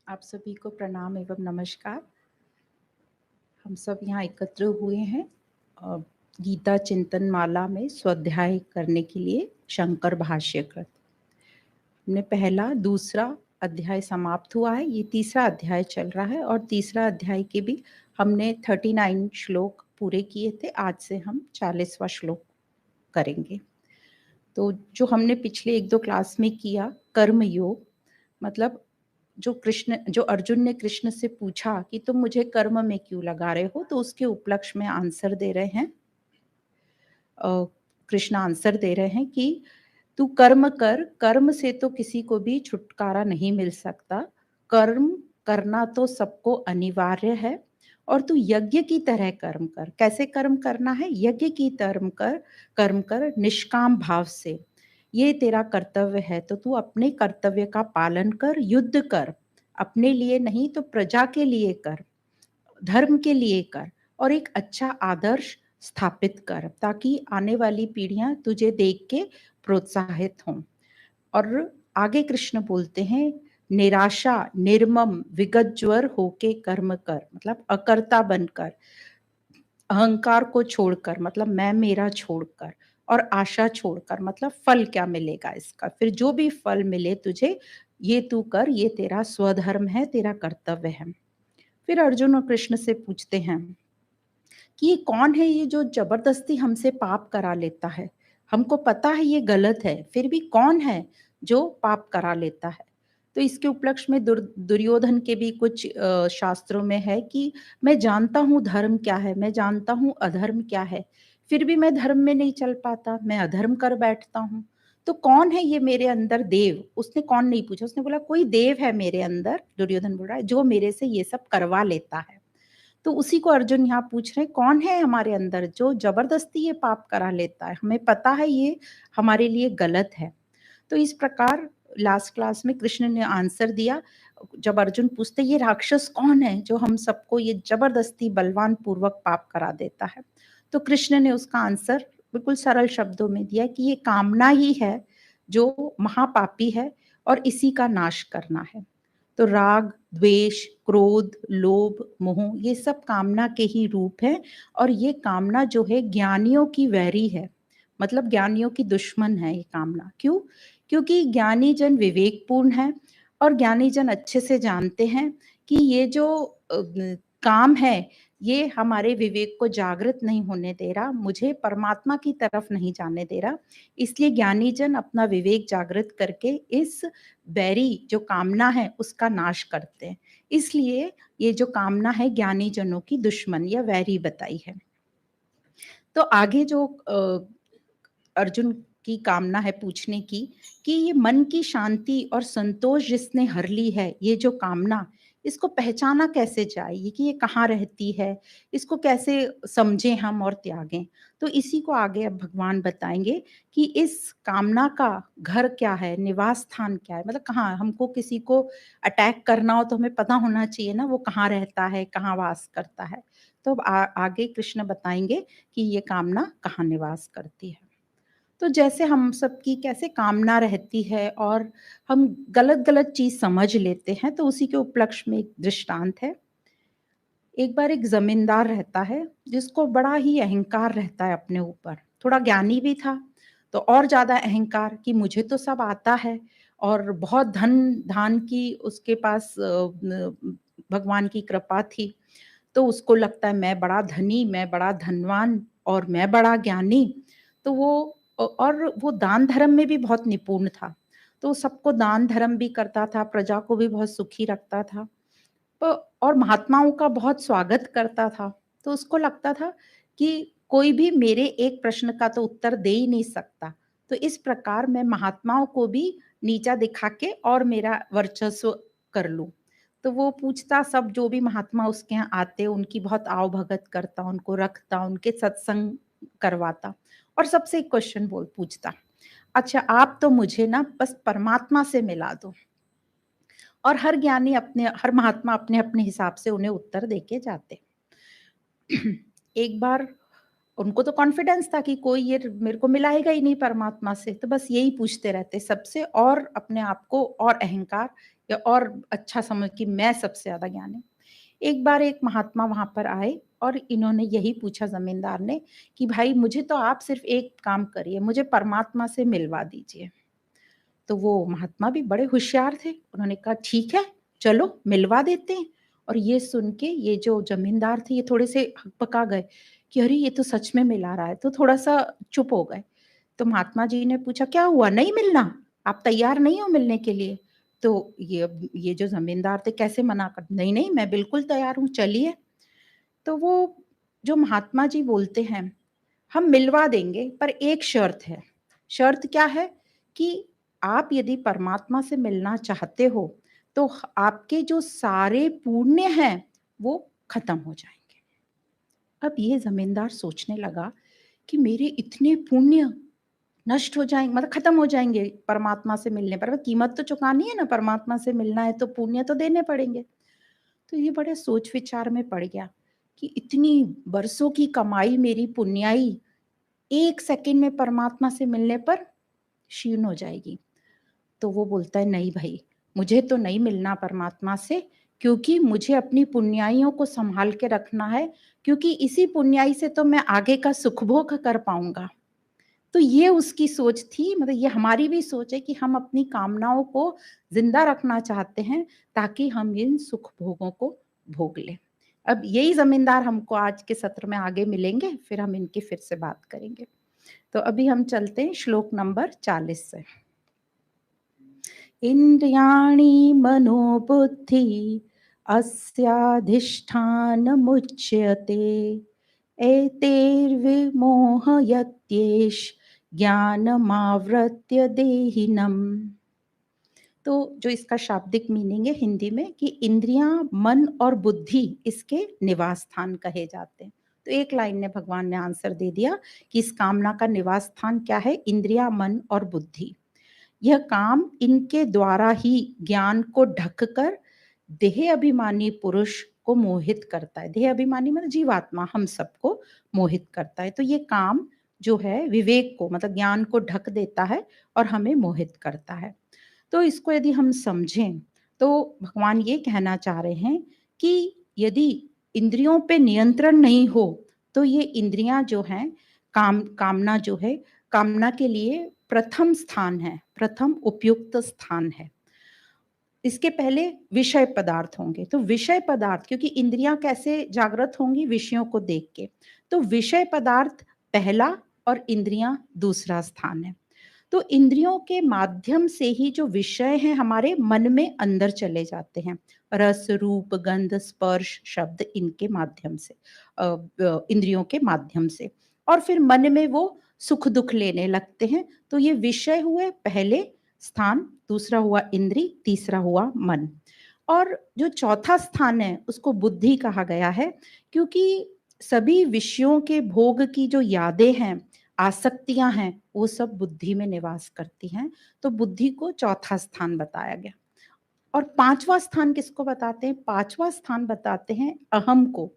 आप सभी को प्रणाम एवं नमस्कार। हम सब यहाँ एकत्र हुए हैं अ, गीता चिंतन माला में स्वाध्याय करने के लिए शंकर भाष्य कृत। हमने पहला, दूसरा अध्याय समाप्त हुआ है, ये तीसरा अध्याय चल रहा है और तीसरा अध्याय के भी हमने 39 श्लोक पूरे किए थे। आज से हम 40वां श्लोक करेंगे। तो जो हमने पिछले 1-2 क्लास में किया कर्म योग, मतलब जो अर्जुन ने कृष्ण से पूछा कि तुम मुझे कर्म में क्यों लगा रहे हो, तो उसके उपलक्ष्य में आंसर दे रहे हैं। कृष्ण आंसर दे रहे हैं कि तू कर्म कर, कर्म से तो किसी को भी छुटकारा नहीं मिल सकता। कर्म करना तो सबको अनिवार्य है और तू यज्ञ की तरह कर्म कर। कैसे कर्म करना है? यज्ञ की कर्म कर निष्काम भाव से। ये तेरा कर्तव्य है, तो तू अपने कर्तव्य का पालन कर, युद्ध कर। अपने लिए नहीं तो प्रजा के लिए कर, धर्म के लिए कर और एक अच्छा आदर्श स्थापित कर, ताकि आने वाली पीढ़ियां तुझे देख के प्रोत्साहित हों। और आगे कृष्ण बोलते हैं, निराशा निर्मम विगत ज्वर होके कर्म कर, मतलब अकर्ता बनकर, अहंकार को छोड़कर, मतलब मैं मेरा छोड़कर, और आशा छोड़कर, मतलब फल क्या मिलेगा इसका, फिर जो भी फल मिले तुझे ये तू कर, ये तेरा स्वधर्म है, तेरा कर्तव्य है। फिर अर्जुन और कृष्ण से पूछते हैं कि ये कौन है, ये जो जबरदस्ती हमसे पाप करा लेता है? हमको पता है ये गलत है, फिर भी कौन है जो पाप करा लेता है? तो इसके उपलक्ष्य में दुर्योधन के भी कुछ शास्त्रों में है कि मैं जानता हूँ धर्म क्या है, मैं जानता हूँ अधर्म क्या है, फिर भी मैं धर्म में नहीं चल पाता, मैं अधर्म कर बैठता हूँ। तो कौन है ये मेरे अंदर देव? उसने कौन नहीं पूछा, उसने बोला कोई देव है मेरे अंदर, दुर्योधन बोल रहा है, जो मेरे से ये सब करवा लेता है। तो उसी को अर्जुन यहाँ पूछ रहे हैं, कौन है हमारे अंदर जो जबरदस्ती ये पाप करा लेता है? हमें पता है ये हमारे लिए गलत है। तो इस प्रकार लास्ट क्लास में कृष्ण ने आंसर दिया। जब अर्जुन पूछते ये राक्षस कौन है जो हम सबको ये जबरदस्ती बलवान पूर्वक पाप करा देता है, तो कृष्ण ने उसका आंसर बिल्कुल सरल शब्दों में दिया कि ये कामना ही है जो महापापी है और इसी का नाश करना है। तो राग, द्वेष, क्रोध, लोभ, मोह ये सब कामना के ही रूप हैं और ये कामना जो है ज्ञानियों की वैरी है, मतलब ज्ञानियों की दुश्मन है ये कामना। क्यों? क्योंकि ज्ञानी जन विवेकपूर्ण है और ज्ञानी जन अच्छे से जानते हैं कि ये जो काम है, ये हमारे विवेक को जागृत नहीं होने दे रहा, मुझे परमात्मा की तरफ नहीं जाने दे रहा। इसलिए ज्ञानी जन अपना विवेक जागृत करके इस बैरी जो कामना है उसका नाश करते हैं। इसलिए ये जो कामना है ज्ञानी जनों की दुश्मन या वैरी बताई है। तो आगे जो अर्जुन की कामना है पूछने की कि ये मन की शांति और संतोष जिसने हर ली है, ये जो कामना, इसको पहचाना कैसे जाए, ये कि ये कहाँ रहती है, इसको कैसे समझें हम और त्यागें। तो इसी को आगे अब भगवान बताएंगे कि इस कामना का घर क्या है, निवास स्थान क्या है, मतलब कहाँ हमको किसी को अटैक करना हो तो हमें पता होना चाहिए ना वो कहाँ रहता है, कहाँ वास करता है। तो अब आगे कृष्ण बताएंगे कि ये कामना कहाँ निवास करती है। तो जैसे हम सबकी कैसे कामना रहती है और हम गलत-गलत चीज़ समझ लेते हैं, तो उसी के उपलक्ष्य में एक दृष्टांत है। एक बार एक ज़मींदार रहता है, जिसको बड़ा ही अहंकार रहता है अपने ऊपर। थोड़ा ज्ञानी भी था, तो और ज़्यादा अहंकार कि मुझे तो सब आता है और बहुत धन-धान की उसके पास भगवान की कृपा थी। तो उसको लगता है मैं बड़ा धनी, मैं बड़ा धनवान और मैं बड़ा ज्ञानी। तो वो और वो दान धर्म में भी बहुत निपुण था। तो सबको दान धर्म भी करता था, प्रजा को भी बहुत सुखी रखता था। तो और महात्माओं का बहुत स्वागत करता था। तो उसको लगता था कि कोई भी मेरे एक प्रश्न का तो उत्तर दे ही नहीं सकता। तो इस प्रकार मैं महात्माओं को भी नीचा दिखा के और मेरा वर्चस्व कर लूँ। तो वो पूछता, सब जो भी महात्मा उसके यहाँ आते, उनकी बहुत आओ-भगत करता, उनको रखता, उनके सत्संग करवाता और सबसे एक क्वेश्चन बोल पूछता, अच्छा आप तो मुझे ना बस परमात्मा से मिला दो। और हर महात्मा अपने-अपने हिसाब से उन्हें उत्तर देके जाते। एक बार उनको तो कॉन्फिडेंस था कि कोई ये मेरे को मिलाएगा ही नहीं परमात्मा से, तो बस यही पूछते रहते सबसे, और अपने आप को और अहंकार या और अच्छा समझ कि मैं सबसे ज़्यादा ज्ञानी। एक बार एक महात्मा वहाँ पर आए और इन्होंने यही पूछा ज़मींदार ने कि भाई मुझे तो आप सिर्फ़ एक काम करिए, मुझे परमात्मा से मिलवा दीजिए। तो वो महात्मा भी बड़े होशियार थे, उन्होंने कहा ठीक है, चलो मिलवा देते हैं। और ये सुन के ये जो ज़मींदार थे ये थोड़े-से हकपका गए कि अरे! ये तो सच में मिला रहा है, तो थोड़ा-सा चुप हो गए। तो महात्मा जी ने पूछा, "क्या हुआ, नहीं मिलना? आप तैयार नहीं हो मिलने के लिए?" तो ये जो ज़मींदार थे कैसे मना कर, "नहीं, नहीं, मैं बिल्कुल तैयार हूँ, चलिए।" तो वो जो महात्मा जी बोलते हैं, "हम मिलवा देंगे पर एक शर्त है।" शर्त क्या है कि आप यदि परमात्मा से मिलना चाहते हो, तो आपके जो सारे पुण्य हैं, वो खत्म हो जाएँगे। अब ये ज़मींदार सोचने लगा कि मेरे इतने पुण्य नष्ट हो जाएँगे, मतलब खत्म हो जाएँगे परमात्मा से मिलने पर, कीमत तो चुकानी है ना, परमात्मा से मिलना है तो पुण्य तो देने पड़ेंगे। तो ये बड़े सोच विचार में पड़ गया कि इतनी बरसों की कमाई मेरी पुण्याई 1 सेकंड में परमात्मा से मिलने पर क्षीण हो जाएगी। तो वो बोलता है नहीं भाई, मुझे तो नहीं मिलना परमात्मा से, क्योंकि मुझे अपनी पुण्याइयों को सँभाल के रखना है, क्योंकि इसी पुण्याई से तो मैं आगे का सुख भोग कर पाऊँगा। तो ये उसकी सोच थी, मतलब ये हमारी भी सोच है कि हम अपनी कामनाओं को ज़िंदा रखना चाहते हैं, ताकि हम इन सुख भोगों को भोग लें। अब यही ज़मींदार हमको आज के सत्र में आगे मिलेंगे, फिर हम इनकी फिर से बात करेंगे। तो अभी हम चलते हैं श्लोक नंबर 40 से। इन्द्रियाणि मनोबुद्धि अस्याधिष्ठानमुच्यते एतैर्विमोहयत्येष ज्ञानमावृत्य देहिनम्। तो जो इसका शाब्दिक मीनिंग है हिंदी में कि इंद्रियां, मन और बुद्धि इसके निवास स्थान कहे जाते हैं। तो एक लाइन में भगवान ने आंसर दे दिया कि इस कामना का निवास स्थान क्या है, इंद्रिया, मन और बुद्धि। यह काम इनके द्वारा ही ज्ञान को ढककर देह अभिमानी पुरुष को मोहित करता है। देह अभिमानी मतलब जीवात्मा, हम सबको मोहित करता है। तो ये काम जो है विवेक को, मतलब ज्ञान को ढक देता है और हमें मोहित करता है। तो इसको यदि हम समझें, तो भगवान ये कहना चाह रहे हैं कि यदि इंद्रियों पे नियंत्रण नहीं हो, तो ये इंद्रियां जो हैं, कामना जो है, कामना के लिए प्रथम स्थान है, प्रथम उपयुक्त स्थान है। इसके पहले विषय पदार्थ होंगे, तो विषय पदार्थ, क्योंकि इंद्रियां कैसे जागृत होंगी, विषयों को देख के, तो विषय पदार्थ पहला और इंद्रियां दूसरा स्थान है। तो इंद्रियों के माध्यम से ही जो विषय हैं हमारे मन में अंदर चले जाते हैं, रस, रूप, गंध, स्पर्श, शब्द, इनके माध्यम से, इंद्रियों के माध्यम से, और फिर मन में वो सुख दुख लेने लगते हैं। तो ये विषय हुए पहले स्थान, दूसरा हुआ इंद्री, तीसरा हुआ मन, और जो चौथा स्थान है उसको बुद्धि कहा गया है, क्योंकि सभी विषयों के भोग की जो यादें हैं, आसक्तियां हैं, वो सब बुद्धि में निवास करती हैं। तो बुद्धि को चौथा स्थान बताया गया। और पांचवा स्थान किसको बताते हैं? पांचवा स्थान बताते हैं अहम को,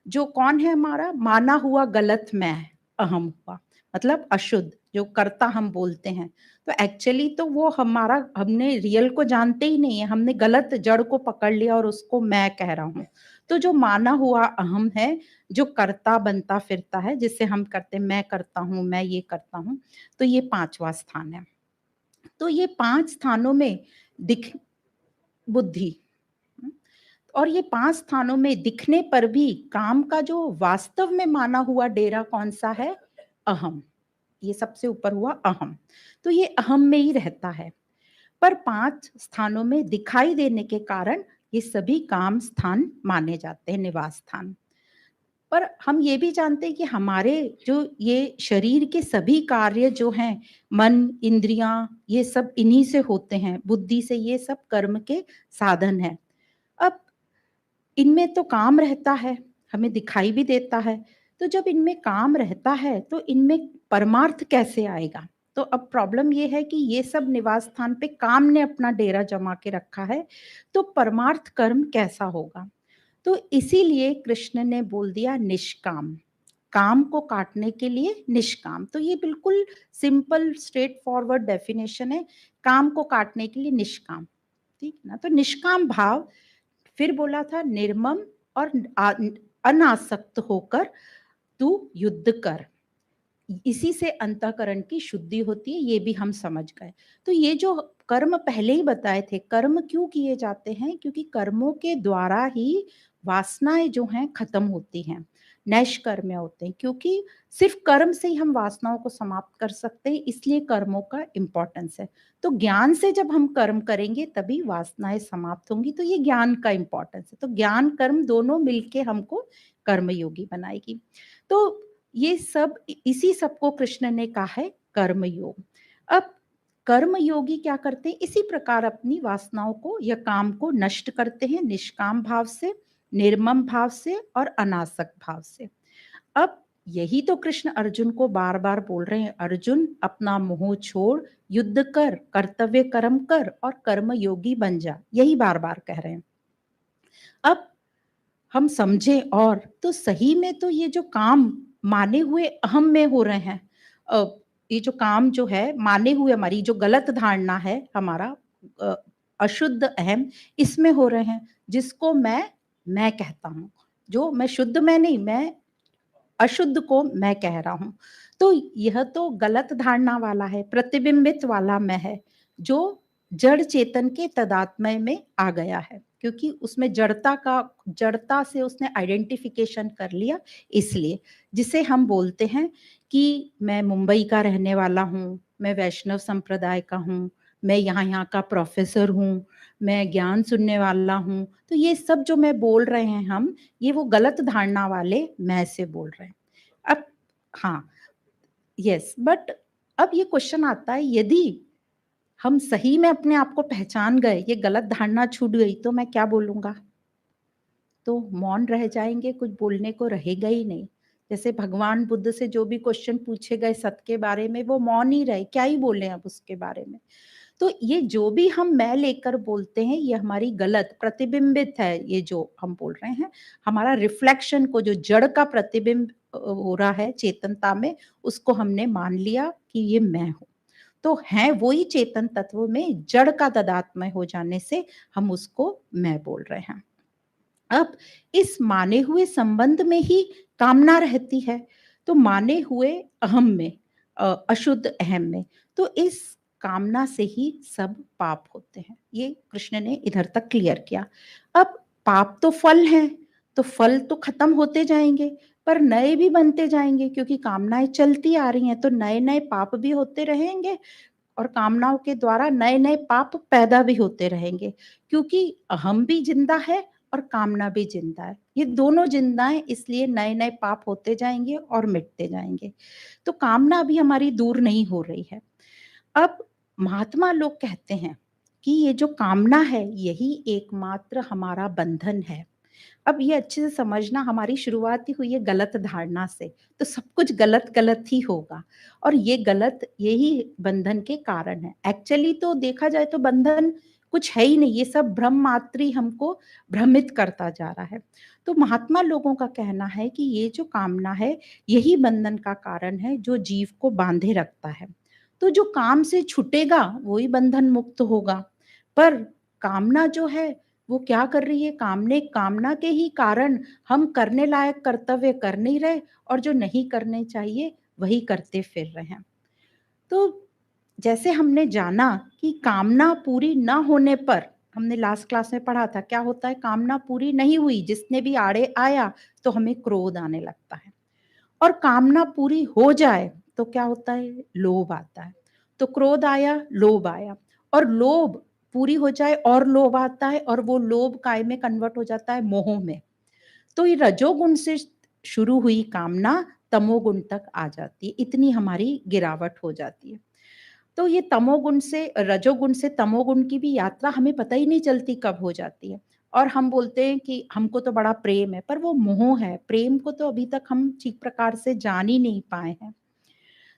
जो कौन है, हमारा माना हुआ गलत मैं, अहम हुआ, मतलब अशुद्ध, जो कर्ता हम बोलते हैं। तो एक्चुअली तो वो हमारा, हमने रियल को जानते ही नहीं है, हमने गलत जड़ को पकड़ लिया और उसको मैं कह रहा हूँ। तो जो माना हुआ अहम है, जो कर्ता बनता फिरता है, जिससे हम करते, मैं करता हूँ, मैं ये करता हूँ, तो ये पांचवा स्थान है। तो ये 5 स्थानों में दिख बुद्धि, और ये 5 स्थानों में दिखने पर भी काम का जो वास्तव में माना हुआ डेरा कौन-सा है? अहम। ये सबसे ऊपर हुआ अहम। तो ये अहम में ही रहता है। पर 5 स्थानों में दिखाई देने के कारण ये सभी काम स्थान माने जाते हैं, निवास स्थान। पर हम ये भी जानते हैं कि हमारे जो ये शरीर के सभी कार्य जो हैं, मन, इंद्रियां, ये सब इन्हीं से होते हैं, बुद्धि से, ये सब कर्म के साधन हैं। अब इनमें तो काम रहता है, हमें दिखाई भी देता है। तो जब इनमें काम रहता है, तो इनमें परमार्थ कैसे आएगा? तो अब प्रॉब्लम ये है कि ये सब निवास स्थान पे काम ने अपना डेरा जमा के रखा है, तो परमार्थ कर्म कैसा होगा? तो इसीलिए कृष्ण ने बोल दिया निष्काम, काम को काटने के लिए निष्काम। तो ये बिल्कुल सिंपल स्ट्रेट फॉरवर्ड डेफिनेशन है, काम को काटने के लिए निष्काम, ठीक है ना? तो निष्काम भाव, फिर बोला था निर्मम और अनासक्त होकर तू युद्ध कर। इसी से अंतःकरण की शुद्धि होती है, ये भी हम समझ गए। तो ये जो कर्म पहले ही बताए थे, कर्म क्यों किए जाते हैं? क्योंकि कर्मों के द्वारा ही वासनाएँ जो हैं खत्म होती हैं, नैष्कर्म्य होते हैं, क्योंकि सिर्फ़ कर्म से ही हम वासनाओं को समाप्त कर सकते हैं, इसलिए कर्मों का इम्पोर्टेंस है। तो ज्ञान से जब हम कर्म करेंगे तभी वासनाएँ समाप्त होंगी, तो ये ज्ञान का इम्पोर्टेंस है। तो ज्ञान, कर्म दोनों मिलके हमको कर्मयोगी बनाएगी। तो ये सब इसी सब को कृष्ण ने कहा है कर्मयोग। अब कर्मयोगी क्या करते हैं? इसी प्रकार अपनी वासनाओं को या काम को नष्ट करते हैं निष्काम भाव से, निर्मम भाव से और अनासक्त भाव से। अब यही तो कृष्ण अर्जुन को बार-बार बोल रहे हैं, अर्जुन अपना मोह छोड़, युद्ध कर, कर्तव्य कर्म कर और कर्मयोगी बन जा। यही बार-बार कह रहे हैं। अब हम समझें और तो सही में तो ये जो काम माने हुए अहम में हो रहे हैं, अ, ये जो काम जो है माने हुए, हमारी जो गलत धारणा है हमारा, अ, अशुद्ध अहम, इसमें हो रहे हैं, जिसको मैं कहता हूँ। जो मैं शुद्ध मैं नहीं, मैं अशुद्ध को मैं कह रहा हूँ। तो यह तो गलत धारणा वाला है, प्रतिबिंबित वाला मैं है, जो जड़ चेतन के तादात्म्य में आ गया है, क्योंकि उसमें जड़ता से उसने आइडेंटिफिकेशन कर लिया, इसलिए। जिसे हम बोलते हैं कि मैं मुंबई का रहने वाला हूँ, मैं वैष्णव संप्रदाय का हूँ, मैं यहाँ-यहाँ का प्रोफ़ेसर हूँ, मैं ज्ञान सुनने वाला हूँ। तो ये सब जो मैं बोल रहे हैं हम, ये वो गलत धारणा वाले मैं से बोल रहे हैं। अब हाँ, यस, बट अब ये क्वेश्चन आता है, यदि हम सही में अपने आप को पहचान गए, ये गलत धारणा छूट गई, तो मैं क्या बोलूँगा? तो मौन रह जाएँगे, कुछ बोलने को रहेगा ही नहीं। जैसे भगवान बुद्ध से जो भी क्वेश्चन पूछे गए सत्य के बारे में, वो मौन ही रहे, क्या ही बोलें अब उसके बारे में। तो ये जो भी हम मैं लेकर बोलते हैं, ये हमारी गलत प्रतिबिंबित है, ये जो हम बोल रहे हैं, हमारा रिफ्लेक्शन को, जो जड़ का प्रतिबिंब हो रहा है चेतनता में, उसको हमने मान लिया कि ये मैं हूँ। तो हैं वही चेतन तत्व में जड़ का तादात्म्य हो जाने से हम उसको मैं बोल रहे हैं। अब इस माने हुए संबंध में ही कामना रहती है, तो माने हुए अहम में, अशुद्ध अहम में, तो इस कामना से ही सब पाप होते हैं। ये कृष्ण ने इधर तक क्लियर किया। अब पाप तो फल हैं, तो फल तो खत्म होते जाएँगे, पर नए भी बनते जाएँगे, क्योंकि कामनाएँ चलती आ रही हैं, तो नए-नए पाप भी होते रहेंगे और कामनाओं के द्वारा नए-नए पाप पैदा भी होते रहेंगे, क्योंकि अहम भी जिंदा है और कामना भी जिंदा है। ये दोनों जिंदा हैं, इसलिए नए-नए पाप होते जाएँगे और मिटते जाएँगे। तो कामना अभी हमारी दूर नहीं हो रही है। अब महात्मा लोग कहते हैं कि ये जो कामना है, यही एकमात्र हमारा बंधन है। अब ये अच्छे से समझना, हमारी शुरुआत ही हुई है गलत धारणा से, तो सब कुछ गलत-गलत ही होगा और ये गलत यही बंधन के कारण है। एक्चुअली तो देखा जाए तो बंधन कुछ है ही नहीं, ये सब भ्रम मात्र ही हमको भ्रमित करता जा रहा है। तो महात्मा लोगों का कहना है कि ये जो कामना है, यही बंधन का कारण है जो जीव को बांधे रखता है। तो जो काम से छूटेगा, वही बंधन मुक्त होगा। पर कामना जो है, वो क्या कर रही है? कामना के ही कारण हम करने लायक कर्तव्य कर नहीं रहे और जो नहीं करने चाहिए वही करते फिर रहे हैं। तो जैसे हमने जाना कि कामना पूरी ना होने पर, हमने लास्ट क्लास में पढ़ा था, क्या होता है? कामना पूरी नहीं हुई, जिसने भी आड़े आया तो हमें क्रोध आने लगता है और कामना पूरी हो जाए तो क्या होता है? लोभ आता है। तो क्रोध आया, लोभ आया और लोभ पूरी हो जाए और लोभ आता है और वो लोभ काय में कन्वर्ट हो जाता है? मोह में। तो ये रजोगुण से शुरू हुई कामना तमोगुण तक आ जाती है, इतनी हमारी गिरावट हो जाती है। तो ये तमोगुण से रजोगुण से तमोगुण की भी यात्रा हमें पता ही नहीं चलती कब हो जाती है और हम बोलते हैं कि हमको तो बड़ा प्रेम है, पर वो मोह है। प्रेम को तो अभी तक हम ठीक प्रकार से जान ही नहीं पाए हैं।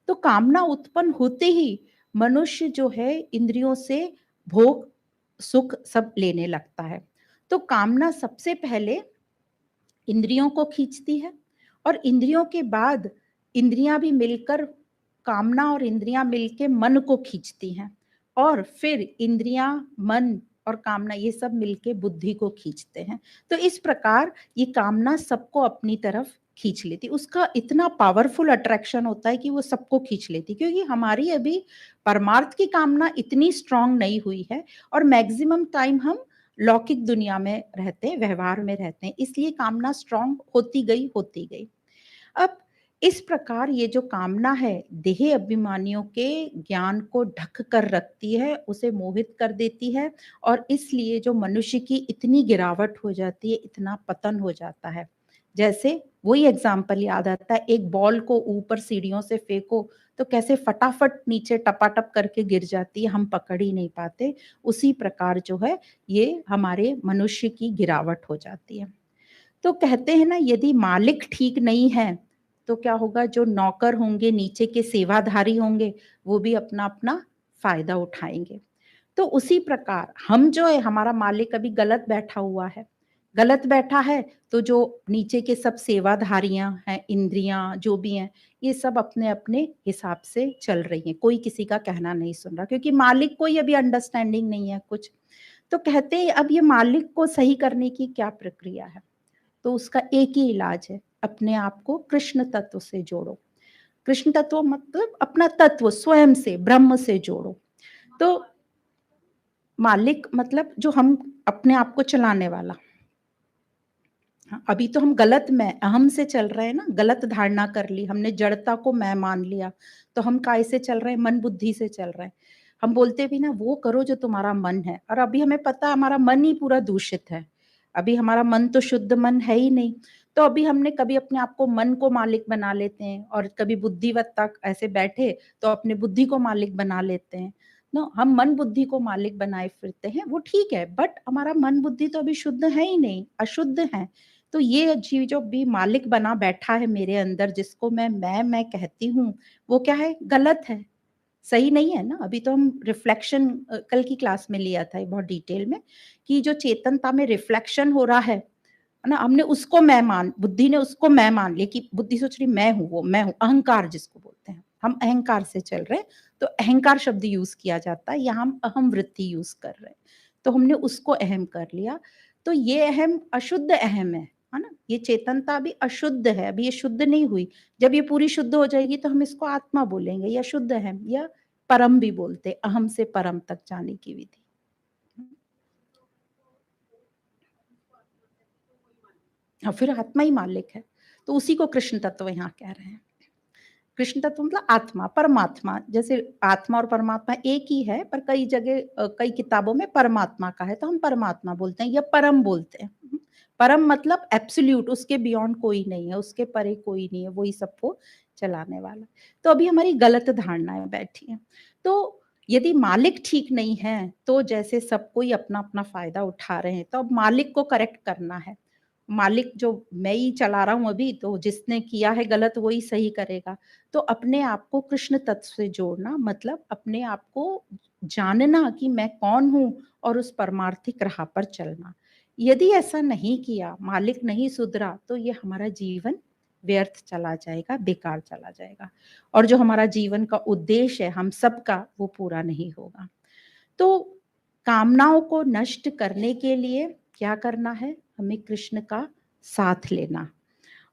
तो कामना उत्पन्न होते ही मनुष्य जो है इंद्रियों से भोग, सुख सब लेने लगता है। तो कामना सबसे पहले इंद्रियों को खींचती है और इंद्रियों के बाद इंद्रियां भी मिलकर, कामना और इंद्रियां मिलके मन को खींचती हैं, और फिर इंद्रियां, मन और कामना ये सब मिलके बुद्धि को खींचते हैं। तो इस प्रकार ये कामना सबको अपनी तरफ खींच लेती, उसका इतना पावरफुल अट्रैक्शन होता है कि वो सबको खींच लेती, क्योंकि हमारी अभी परमार्थ की कामना इतनी स्ट्रांग नहीं हुई है, और मैक्सिमम टाइम हम लौकिक दुनिया में रहते हैं, व्यवहार में रहते हैं, इसलिए कामना स्ट्रांग होती गई। अब इस प्रकार ये जो कामना है, देह अभिमानियों के ज्ञान को ढक कर रखती है, उसे मोहित कर देती है, और इसलिए जो मनुष्य की इतनी गिरावट हो जाती है, इतना पतन हो जाता है। जैसे वही एग्जाम्पल याद आता है, एक बॉल को ऊपर सीढ़ियों से फेंको तो कैसे फटाफट नीचे टपाटप करके गिर जाती है, हम पकड़ ही नहीं पाते। उसी प्रकार जो है ये हमारे मनुष्य की गिरावट हो जाती है। तो कहते हैं ना, यदि मालिक ठीक नहीं है तो क्या होगा, जो नौकर होंगे, नीचे के सेवाधारी होंगे, वो भी अपना अपना फायदा उठाएंगे। तो उसी प्रकार हम जो है, हमारा मालिक अभी गलत बैठा हुआ है, गलत बैठा है, तो जो नीचे के सब सेवाधारियां हैं, इंद्रियां जो भी हैं, ये सब अपने अपने हिसाब से चल रही हैं, कोई किसी का कहना नहीं सुन रहा, क्योंकि मालिक को ही अभी अंडरस्टैंडिंग नहीं है कुछ। तो कहते हैं अब ये मालिक को सही करने की क्या प्रक्रिया है, तो उसका एक ही इलाज है, अपने आप को कृष्ण तत्व से जोड़ो। कृष्ण तत्व मतलब अपना तत्व स्वयं से, ब्रह्म से जोड़ो। तो मालिक मतलब जो हम, अपने आप को चलाने वाला। हाँ, अभी तो हम गलत मैं, अहम से चल रहे हैं ना, गलत धारणा कर ली हमने, जड़ता को मैं मान लिया, तो हम काय से चल रहे हैं, मन बुद्धि से चल रहे हैं। हम बोलते भी ना, वो करो जो तुम्हारा मन है, और अभी हमें पता है हमारा मन ही पूरा दूषित है, अभी हमारा मन तो शुद्ध मन है ही नहीं। तो अभी हमने कभी अपने आप को मन को मालिक बना लेते हैं, और कभी बुद्धिवत तक ऐसे बैठे तो अपने बुद्धि को मालिक बना लेते हैं। नो, हम मन बुद्धि को मालिक बनाए फिरते हैं, वो ठीक है, बट हमारा मन बुद्धि तो अभी शुद्ध है ही नहीं, अशुद्ध है। तो ये जीव जो भी मालिक बना बैठा है मेरे अंदर, जिसको मैं कहती हूँ, वो क्या है, गलत है, सही नहीं है ना। अभी तो हम रिफ्लेक्शन कल की क्लास में लिया था बहुत डिटेल में, कि जो चेतनता में रिफ्लेक्शन हो रहा है ना, हमने उसको मैं मान, बुद्धि ने उसको मैं मान लिया, कि बुद्धि सोच रही मैं हूँ, वो मैं हूँ, अहंकार जिसको बोलते हैं, हम अहंकार से चल रहे हैं। तो अहंकार शब्द यूज किया जाता है, यहाँ हम अहम वृत्ति यूज कर रहे हैं, तो हमने उसको अहम कर लिया। तो ये अहम अशुद्ध अहम है ना, ये चेतनता अभी अशुद्ध है, अभी ये शुद्ध नहीं हुई। जब ये पूरी शुद्ध हो जाएगी तो हम इसको आत्मा बोलेंगे, या शुद्ध अहम, या परम भी बोलते, अहम से परम तक जाने की विधि। हाँ, फिर आत्मा ही मालिक है, तो उसी को कृष्ण तत्व यहाँ कह रहे हैं। कृष्ण तत्व मतलब आत्मा, परमात्मा। जैसे आत्मा और परमात्मा एक ही है, पर कई जगह कई किताबों में परमात्मा का है, तो हम परमात्मा बोलते हैं या परम बोलते हैं। परम मतलब एब्सोल्यूट, उसके बियॉन्ड कोई नहीं है, उसके परे कोई नहीं है, वही सबको चलाने वाला। तो अभी हमारी गलत धारणाएं बैठी हैं। तो यदि मालिक ठीक नहीं है, तो जैसे सब कोई अपना अपना फायदा उठा रहे हैं, तो अब मालिक को करेक्ट करना है। मालिक जो मैं ही चला रहा हूँ अभी, तो जिसने किया है गलत वही सही करेगा। तो अपने आप को कृष्ण तत्व से जोड़ना मतलब अपने आप को जानना कि मैं कौन हूँ, और उस परमार्थिक राह पर चलना। यदि ऐसा नहीं किया, मालिक नहीं सुधरा, तो ये हमारा जीवन व्यर्थ चला जाएगा, बेकार चला जाएगा, और जो हमारा जीवन का उद्देश्य है हम सबका, वो पूरा नहीं होगा। तो कामनाओं को नष्ट करने के लिए क्या करना है, हमें कृष्ण का साथ लेना,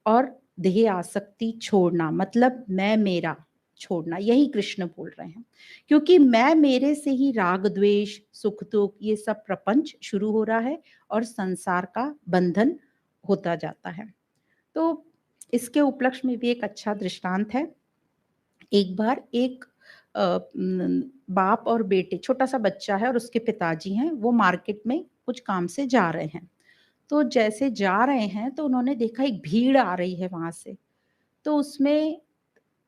और देह आसक्ति छोड़ना, मतलब मैं मेरा छोड़ना, यही कृष्ण बोल रहे हैं। क्योंकि मैं मेरे से ही राग द्वेष सुख दुख ये सब प्रपंच शुरू हो रहा है, और संसार का बंधन होता जाता है। तो इसके उपलक्ष्य में भी एक अच्छा दृष्टांत है। एक बार एक बाप और बेटे, छोटा सा बच्चा है और उसके पिताजी हैं, वो मार्केट में कुछ काम से जा रहे हैं। तो जैसे जा रहे हैं तो उन्होंने देखा एक भीड़ आ रही है वहां से। तो उसमें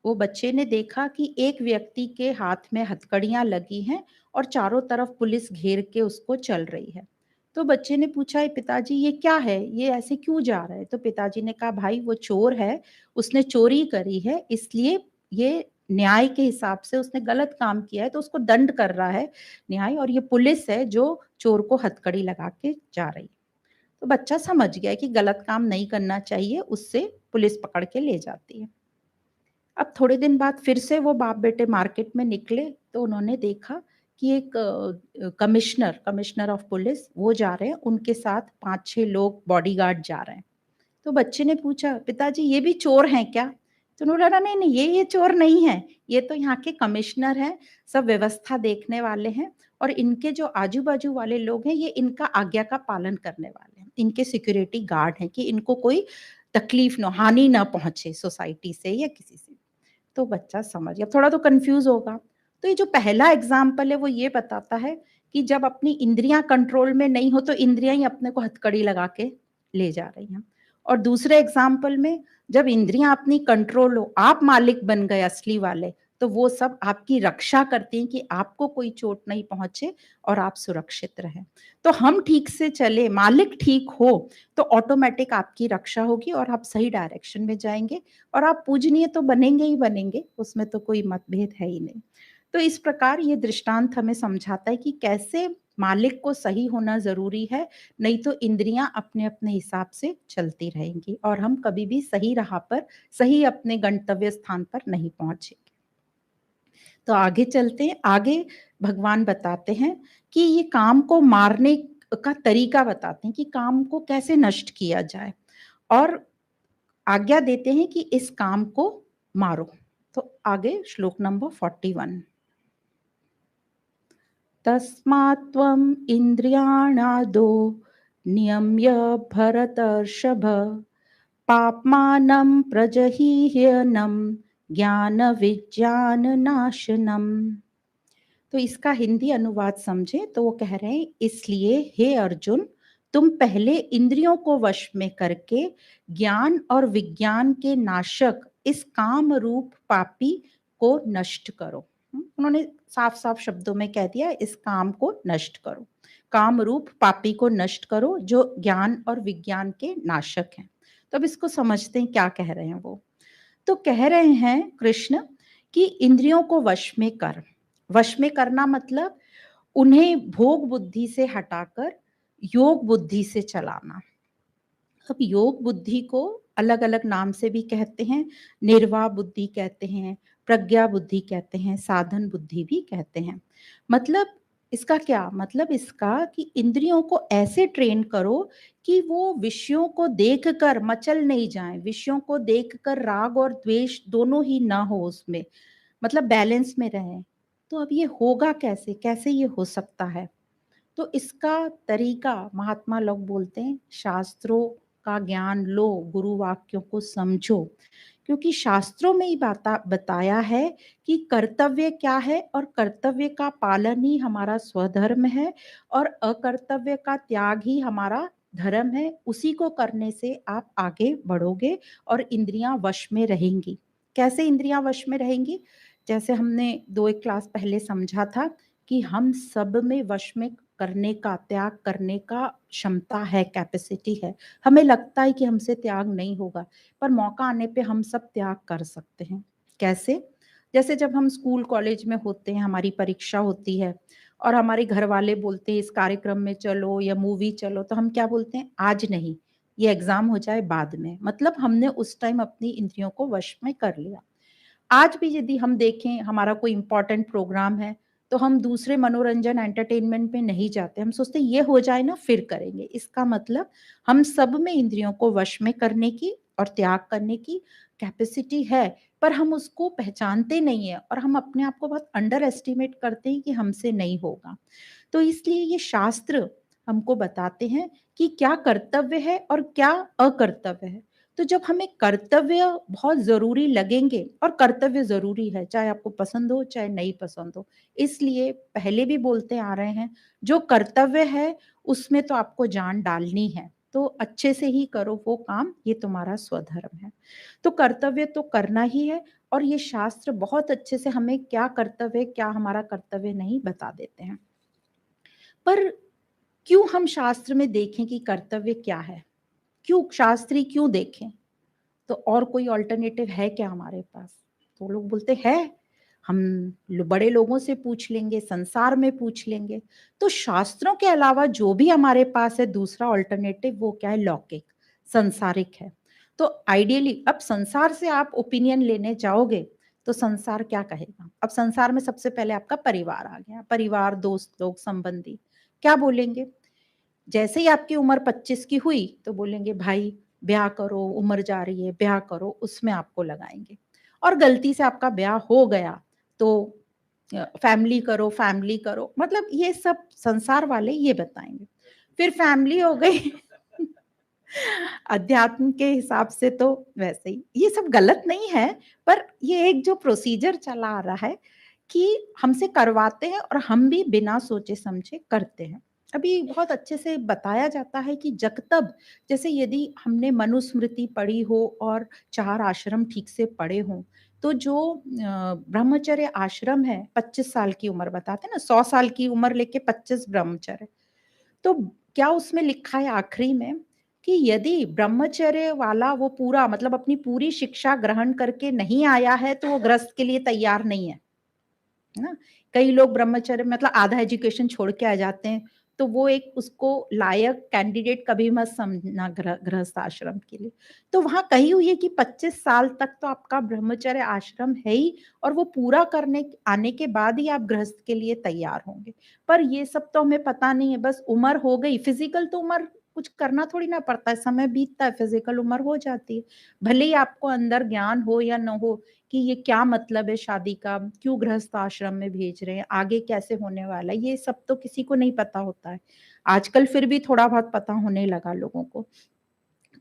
वो बच्चे ने देखा कि एक व्यक्ति के हाथ में हथकड़ियां लगी हैं, और चारों तरफ पुलिस घेर के उसको चल रही है। तो बच्चे ने पूछा, पिताजी ये क्या है, ये ऐसे क्यों जा रहा है? तो पिताजी ने कहा, भाई वो चोर है, उसने चोरी करी है, इसलिए ये न्याय के हिसाब से उसने गलत काम किया है, तो उसको दंड कर रहा है न्याय, और ये पुलिस है जो चोर को हथकड़ी लगा के जा रही है। तो बच्चा समझ गया कि गलत काम नहीं करना चाहिए, उससे पुलिस पकड़ के ले जाती है। अब थोड़े दिन बाद फिर से वो बाप बेटे मार्केट में निकले, तो उन्होंने देखा कि एक कमिश्नर कमिश्नर ऑफ पुलिस वो जा रहे हैं, उनके साथ 5-6 लोग बॉडीगार्ड जा रहे हैं। तो बच्चे ने पूछा, पिताजी ये भी चोर हैं क्या? तो उन्होंने बोला, नहीं नहीं, ये चोर नहीं है, ये तो यहाँ के कमिश्नर हैं, सब व्यवस्था देखने वाले हैं, और इनके जो आजू बाजू वाले लोग हैं, ये इनका आज्ञा का पालन करने वाले हैं, इनके सिक्योरिटी गार्ड हैं कि इनको कोई तकलीफ न, हानि ना पहुंचे सोसाइटी से या किसी से। तो बच्चा समझ गया, थोड़ा तो कंफ्यूज होगा। तो ये जो पहला एग्जाम्पल है वो ये बताता है कि जब अपनी इंद्रियां कंट्रोल में नहीं हो तो इंद्रियां ही अपने को हथकड़ी लगा के ले जा रही हैं। और दूसरे एग्जाम्पल में जब इंद्रियां अपनी कंट्रोल हो, आप मालिक बन गए असली वाले, तो वो सब आपकी रक्षा करती हैं कि आपको कोई चोट नहीं पहुंचे और आप सुरक्षित रहें। तो हम ठीक से चले, मालिक ठीक हो, तो ऑटोमेटिक आपकी रक्षा होगी और आप सही डायरेक्शन में जाएंगे और आप पूजनीय तो बनेंगे ही बनेंगे, उसमें तो कोई मतभेद है ही नहीं। तो इस प्रकार ये दृष्टांत हमें समझाता है कि कैसे मालिक को सही होना ज़रूरी है, नहीं तो इंद्रियां अपने-अपने हिसाब से चलती रहेंगी और हम कभी भी सही राह पर, सही अपने गंतव्य स्थान पर नहीं पहुँचेंगे। तो आगे चलते हैं, आगे भगवान बताते हैं कि ये काम को मारने का तरीका बताते हैं कि काम को कैसे नष्ट किया जाए और आज्ञा देते हैं कि इस काम को मारो। तो आगे श्लोक नंबर 41। तस्मात् त्वम् इन्द्रियाणादो नियम्य भरतर्षभ पाप्मानं प्रजहीह्यनं ज्ञानविज्ञाननाशनम्। तो इसका हिंदी अनुवाद समझे तो वो कह रहे हैं, इसलिए हे अर्जुन, तुम पहले इंद्रियों को वश में करके ज्ञान और विज्ञान के नाशक इस काम रूप पापी को नष्ट करो। उन्होंने साफ साफ शब्दों में कह दिया, इस काम को नष्ट करो, काम रूप पापी को नष्ट करो जो ज्ञान और विज्ञान के नाशक हैं। तो अब इसको समझते हैं क्या कह रहे हैं वो। तो कह रहे हैं कृष्ण कि इंद्रियों को वश में कर, वश में करना मतलब उन्हें भोग बुद्धि से हटाकर योग बुद्धि से चलाना। अब योग बुद्धि को अलग अलग नाम से भी कहते हैं, निर्वाह बुद्धि कहते हैं, प्रज्ञा बुद्धि कहते हैं, साधन बुद्धि भी कहते हैं। मतलब इसका क्या मतलब, इसका कि इंद्रियों को ऐसे ट्रेन करो कि वो विषयों को देखकर मचल नहीं जाए, विषयों को देखकर राग और द्वेष दोनों ही ना हो उसमें, मतलब बैलेंस में रहे। तो अब ये होगा कैसे, कैसे ये हो सकता है? तो इसका तरीका महात्मा लोग बोलते हैं, शास्त्रों का ज्ञान लो, गुरु वाक्यों को समझो, क्योंकि शास्त्रों में ही बताया है कि कर्तव्य क्या है और कर्तव्य का पालन ही हमारा स्वधर्म है और अकर्तव्य का त्याग ही हमारा धर्म है। उसी को करने से आप आगे बढ़ोगे और इंद्रियां वश में रहेंगी। कैसे इंद्रियां वश में रहेंगी? जैसे हमने 2 एक क्लास पहले समझा था कि हम सब में वश में करने का, त्याग करने का क्षमता है, कैपेसिटी है। हमें लगता है कि हमसे त्याग नहीं होगा, पर मौका आने पे हम सब त्याग कर सकते हैं। कैसे? जैसे जब हम स्कूल कॉलेज में होते हैं, हमारी परीक्षा होती है और हमारे घर वाले बोलते हैं इस कार्यक्रम में चलो या मूवी चलो, तो हम क्या बोलते हैं, आज नहीं, ये एग्जाम हो जाए बाद में। मतलब हमने उस टाइम अपनी इंद्रियों को वश में कर लिया। आज भी यदि हम देखें, हमारा कोई इम्पोर्टेंट प्रोग्राम है, तो हम दूसरे मनोरंजन एंटरटेनमेंट में नहीं जाते, हम सोचते हैं ये हो जाए ना फिर करेंगे। इसका मतलब हम सब में इंद्रियों को वश में करने की और त्याग करने की कैपेसिटी है, पर हम उसको पहचानते नहीं है और हम अपने आप को बहुत अंडर एस्टिमेट करते हैं कि हमसे नहीं होगा। तो इसलिए ये शास्त्र हमको बताते हैं कि क्या कर्तव्य है और क्या अकर्तव्य है। तो जब हमें कर्तव्य बहुत ज़रूरी लगेंगे, और कर्तव्य ज़रूरी है, चाहे आपको पसंद हो, चाहे नहीं पसंद हो। इसलिए पहले भी बोलते आ रहे हैं, जो कर्तव्य है, उसमें तो आपको जान डालनी है, तो अच्छे से ही करो वो काम, ये तुम्हारा स्वधर्म है। तो कर्तव्य तो करना ही है और ये शास्त्र बहुत अच्छे से हमें क्या कर्तव्य, क्या हमारा कर्तव्य नहीं बता देते हैं। पर क्यों हम शास्त्र में देखें कि कर्तव्य क्या है? क्यों शास्त्री क्यों देखें? तो और कोई अल्टरनेटिव है क्या हमारे पास? तो लोग बोलते हैं, हम बड़े लोगों से पूछ लेंगे, संसार में पूछ लेंगे। तो शास्त्रों के अलावा जो भी हमारे पास है दूसरा अल्टरनेटिव, वो क्या है? लौकिक, संसारिक है। तो आइडियली अब संसार से आप ओपिनियन लेने जाओगे, तो संसार क्या कहेगा? अब संसार में सबसे पहले आपका परिवार आ गया, परिवार, दोस्त लोग, संबंधी, क्या बोलेंगे? जैसे ही आपकी उम्र 25 की हुई, तो बोलेंगे भाई ब्याह करो, उम्र जा रही है, ब्याह करो, उसमें आपको लगाएँगे। और गलती से आपका ब्याह हो गया, तो फैमिली करो, मतलब ये सब संसार वाले ये बताएँगे। फिर फैमिली हो गई अध्यात्म के हिसाब से तो वैसे ही, ये सब गलत नहीं है, पर ये एक जो प्रोसीजर चला आ रहा है कि हमसे करवाते हैं और हम भी बिना सोचे-समझे करते हैं। अभी बहुत अच्छे से बताया जाता है कि जब तब जैसे यदि हमने मनुस्मृति पढ़ी हो और 4 आश्रम ठीक से पढ़े हों, तो जो ब्रह्मचर्य आश्रम है 25 साल की उम्र बताते हैं ना, 100 साल की उम्र लेके 25 ब्रह्मचर्य। तो क्या उसमें लिखा है आखिरी में कि यदि ब्रह्मचर्य वाला वो पूरा मतलब अपनी पूरी शिक्षा ग्रहण करके नहीं आया है, तो वो गृहस्थ के लिए तैयार नहीं है। है ना? कई लोग ब्रह्मचर्य मतलब आधा एजुकेशन छोड़ के आ जाते हैं, तो वो एक उसको लायक कैंडिडेट कभी मत समझना गृहस्थ आश्रम के लिए। तो वहाँ कही हुई है कि 25 साल तक तो आपका ब्रह्मचर्य आश्रम है ही और वो पूरा करने आने के बाद ही आप गृहस्थ के लिए तैयार होंगे। पर ये सब तो हमें पता नहीं है, बस उम्र हो गई, फिज़िकल तो उम्र कुछ करना थोड़ी ना पड़ता है, समय बीतता है, फिज़िकल उम्र हो जाती है। भले ही आपको अंदर ज्ञान हो या ना हो, कि ये क्या मतलब है शादी का, क्यों गृहस्थ आश्रम में भेज रहे हैं, आगे कैसे होने वाला है, ये सब तो किसी को नहीं पता होता है। आजकल फिर भी थोड़ा बहुत पता होने लगा लोगों को।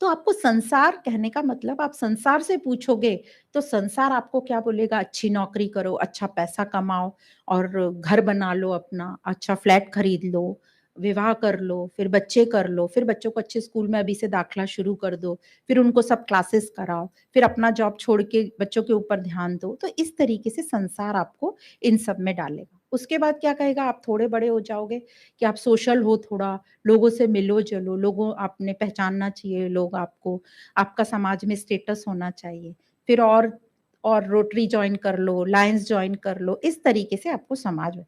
तो आपको संसार कहने का मतलब आप संसार से पूछोगे, तो संसार आपको क्या बोलेगा, अच्छी नौकरी करो, अच्छा पैसा कमाओ और घर बना लो अपना, अच्छा फ्लैट खरीद लो, विवाह कर लो, फिर बच्चे कर लो, फिर बच्चों को अच्छे स्कूल में अभी से दाखिला शुरू कर दो, फिर उनको सब क्लासेस कराओ, फिर अपना जॉब छोड़ के बच्चों के ऊपर ध्यान दो। तो इस तरीके से संसार आपको इन सब में डालेगा। उसके बाद क्या कहेगा, आप थोड़े बड़े हो जाओगे कि आप सोशल हो थोड़ा, लोगों से मिलो-जुलो, लोगों आपने पहचानना चाहिए लोग आपको, आपका समाज में स्टेटस होना चाहिए। फिर और रोटरी जॉइन कर लो, लायंस जॉइन कर लो, इस तरीके से आपको समाज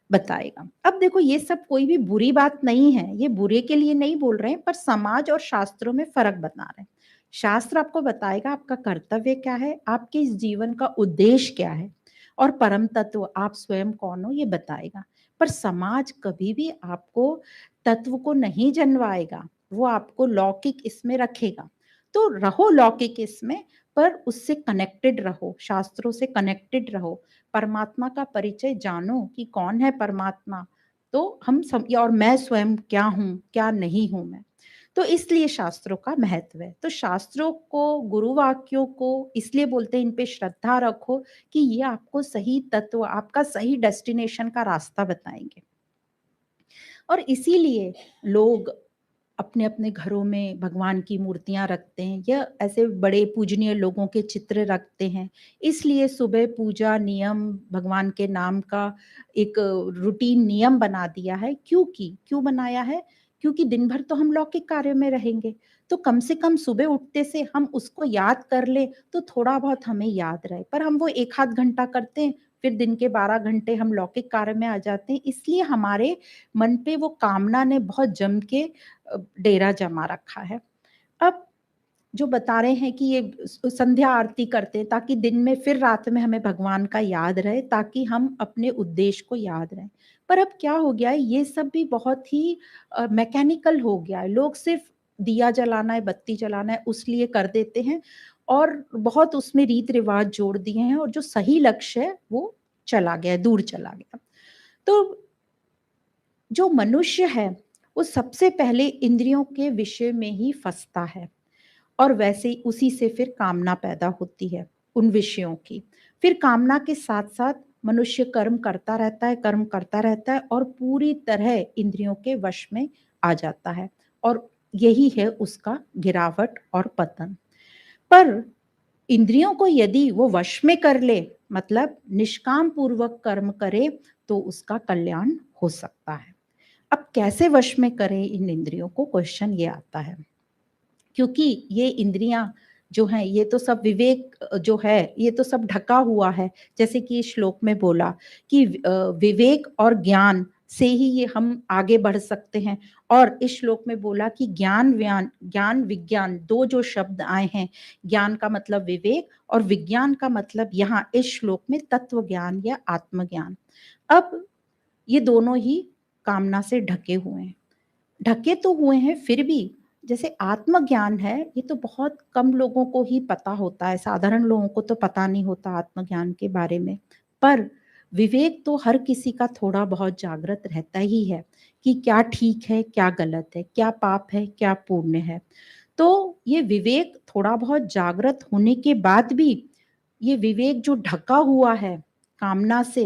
बताएगा। अब देखो ये सब कोई भी बुरी बात नहीं है, ये बुरे के लिए नहीं बोल रहे हैं, पर समाज और शास्त्रों में फ़र्क बता रहे हैं। शास्त्र आपको बताएगा आपका कर्तव्य क्या है, आपके इस जीवन का उद्देश्य क्या है और परम तत्व आप स्वयं कौन हो ये बताएगा। पर समाज कभी भी आपको तत्व को नहीं जनवाएगा, वो आपको लौकिक इसमें रखेगा। तो रहो लौकिक इसमें, पर उससे कनेक्टेड रहो, शास्त्रों से कनेक्टेड रहो। परमात्मा का परिचय जानो कि कौन है परमात्मा। तो हम सब और मैं स्वयं क्या हूँ, क्या नहीं हूँ मैं। तो इसलिए शास्त्रों का महत्व है। तो शास्त्रों को, गुरु वाक्यों को इसलिए बोलते हैं इन पे श्रद्धा रखो कि ये आपको सही तत्व, आपका सही डेस्टिनेशन का रास्ता बताएँगे। और इसीलिए लोग अपने-अपने घरों में भगवान की मूर्तियाँ रखते हैं या ऐसे बड़े पूजनीय लोगों के चित्र रखते हैं। इसलिए सुबह पूजा नियम भगवान के नाम का एक रूटीन नियम बना दिया है क्योंकि क्यों बनाया है? क्योंकि दिन भर तो हम लौकिक कार्य में रहेंगे, तो कम से कम सुबह उठते से हम उसको याद कर लें, तो थोड़ा बहुत हमें याद रहे। पर हम वो 1 आध घंटा करते हैं, फिर दिन के 12 घंटे हम लौकिक कार्य में आ जाते हैं, इसलिए हमारे मन पे वो कामना ने बहुत जम के डेरा जमा रखा है। अब जो बता रहे हैं कि ये संध्या आरती करते हैं ताकि दिन में फिर रात में हमें भगवान का याद रहे ताकि हम अपने उद्देश्य को याद रहें। पर अब क्या हो गया है ये सब भी बहुत ही मैकेनिकल हो गया है। लोग सिर्फ़ दिया जलाना है, बत्ती जलाना है उस लिए कर देते हैं और बहुत उसमें रीत-रिवाज जोड़ दिए हैं और जो सही लक्ष्य है वो चला गया है, दूर चला गया। तो जो मनुष्य है, वो सबसे पहले इंद्रियों के विषय में ही फँसता है और वैसे ही उसी से फिर कामना पैदा होती है, उन विषयों की। फिर कामना के साथ-साथ मनुष्य कर्म करता रहता है और पूरी तरह इंद्रियों के वश में आ जाता है और यही है उसका गिरावट और पतन। पर इंद्रियों को यदि वो वश में कर ले, मतलब निष्काम पूर्वक कर्म करे, तो उसका कल्याण हो सकता है। अब कैसे वश में करें इन इंद्रियों को क्वेश्चन ये आता है क्योंकि ये इंद्रियां जो हैं ये तो सब विवेक जो है ये तो सब ढका हुआ है जैसे कि इस श्लोक में बोला कि विवेक और ज्ञान से ही ये हम आगे बढ़ सकते हैं। और इस श्लोक में बोला कि ज्ञान विज्ञान 2 जो शब्द आए हैं, ज्ञान का मतलब विवेक और विज्ञान का मतलब यहाँ इस श्लोक में तत्व ज्ञान या आत्मज्ञान। अब ये दोनों ही कामना से ढके हुए हैं। ढके तो हुए हैं, फिर भी जैसे आत्मज्ञान है, ये तो बहुत कम लोगों को ही पता होता है, साधारण लोगों को तो पता नहीं होता आत्मज्ञान के बारे में। पर विवेक तो हर किसी का थोड़ा बहुत जागृत रहता ही है कि क्या ठीक है, क्या गलत है, क्या पाप है, क्या पुण्य है। तो ये विवेक थोड़ा बहुत जागृत होने के बाद भी ये विवेक जो ढका हुआ है कामना से,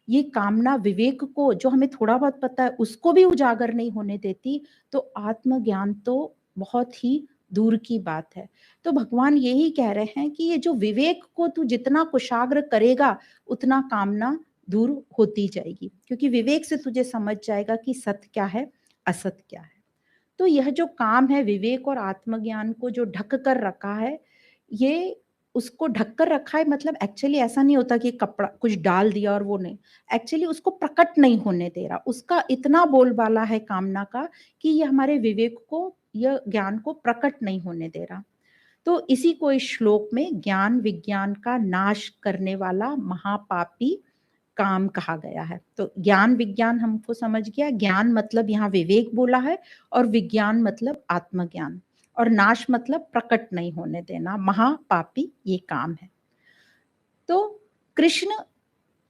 ये कामना विवेक को जो हमें थोड़ा बहुत पता है उसको भी उजागर नहीं होने देती, तो आत्मज्ञान तो बहुत ही दूर की बात है। तो भगवान यही कह रहे हैं कि ये जो विवेक को तू जितना कुशाग्र करेगा, उतना कामना दूर होती जाएगी, क्योंकि विवेक से तुझे समझ जाएगा कि सत्य क्या है, असत क्या है। तो यह जो काम है विवेक और आत्मज्ञान को जो ढक कर रखा है, ये उसको ढक कर रखा है मतलब एक्चुअली ऐसा नहीं होता कि कपड़ा कुछ डाल दिया और वो नहीं, एक्चुअली उसको प्रकट नहीं होने दे रहा। उसका इतना बोलबाला है कामना का कि ये हमारे विवेक को, यह ज्ञान को प्रकट नहीं होने दे रहा। तो इसी को इस श्लोक में ज्ञान विज्ञान का नाश करने वाला महापापी काम कहा गया है। तो ज्ञान विज्ञान हमको समझ गया, ज्ञान मतलब यहाँ विवेक बोला है और विज्ञान मतलब आत्मज्ञान, और नाश मतलब प्रकट नहीं होने देना, महापापी ये काम है। तो कृष्ण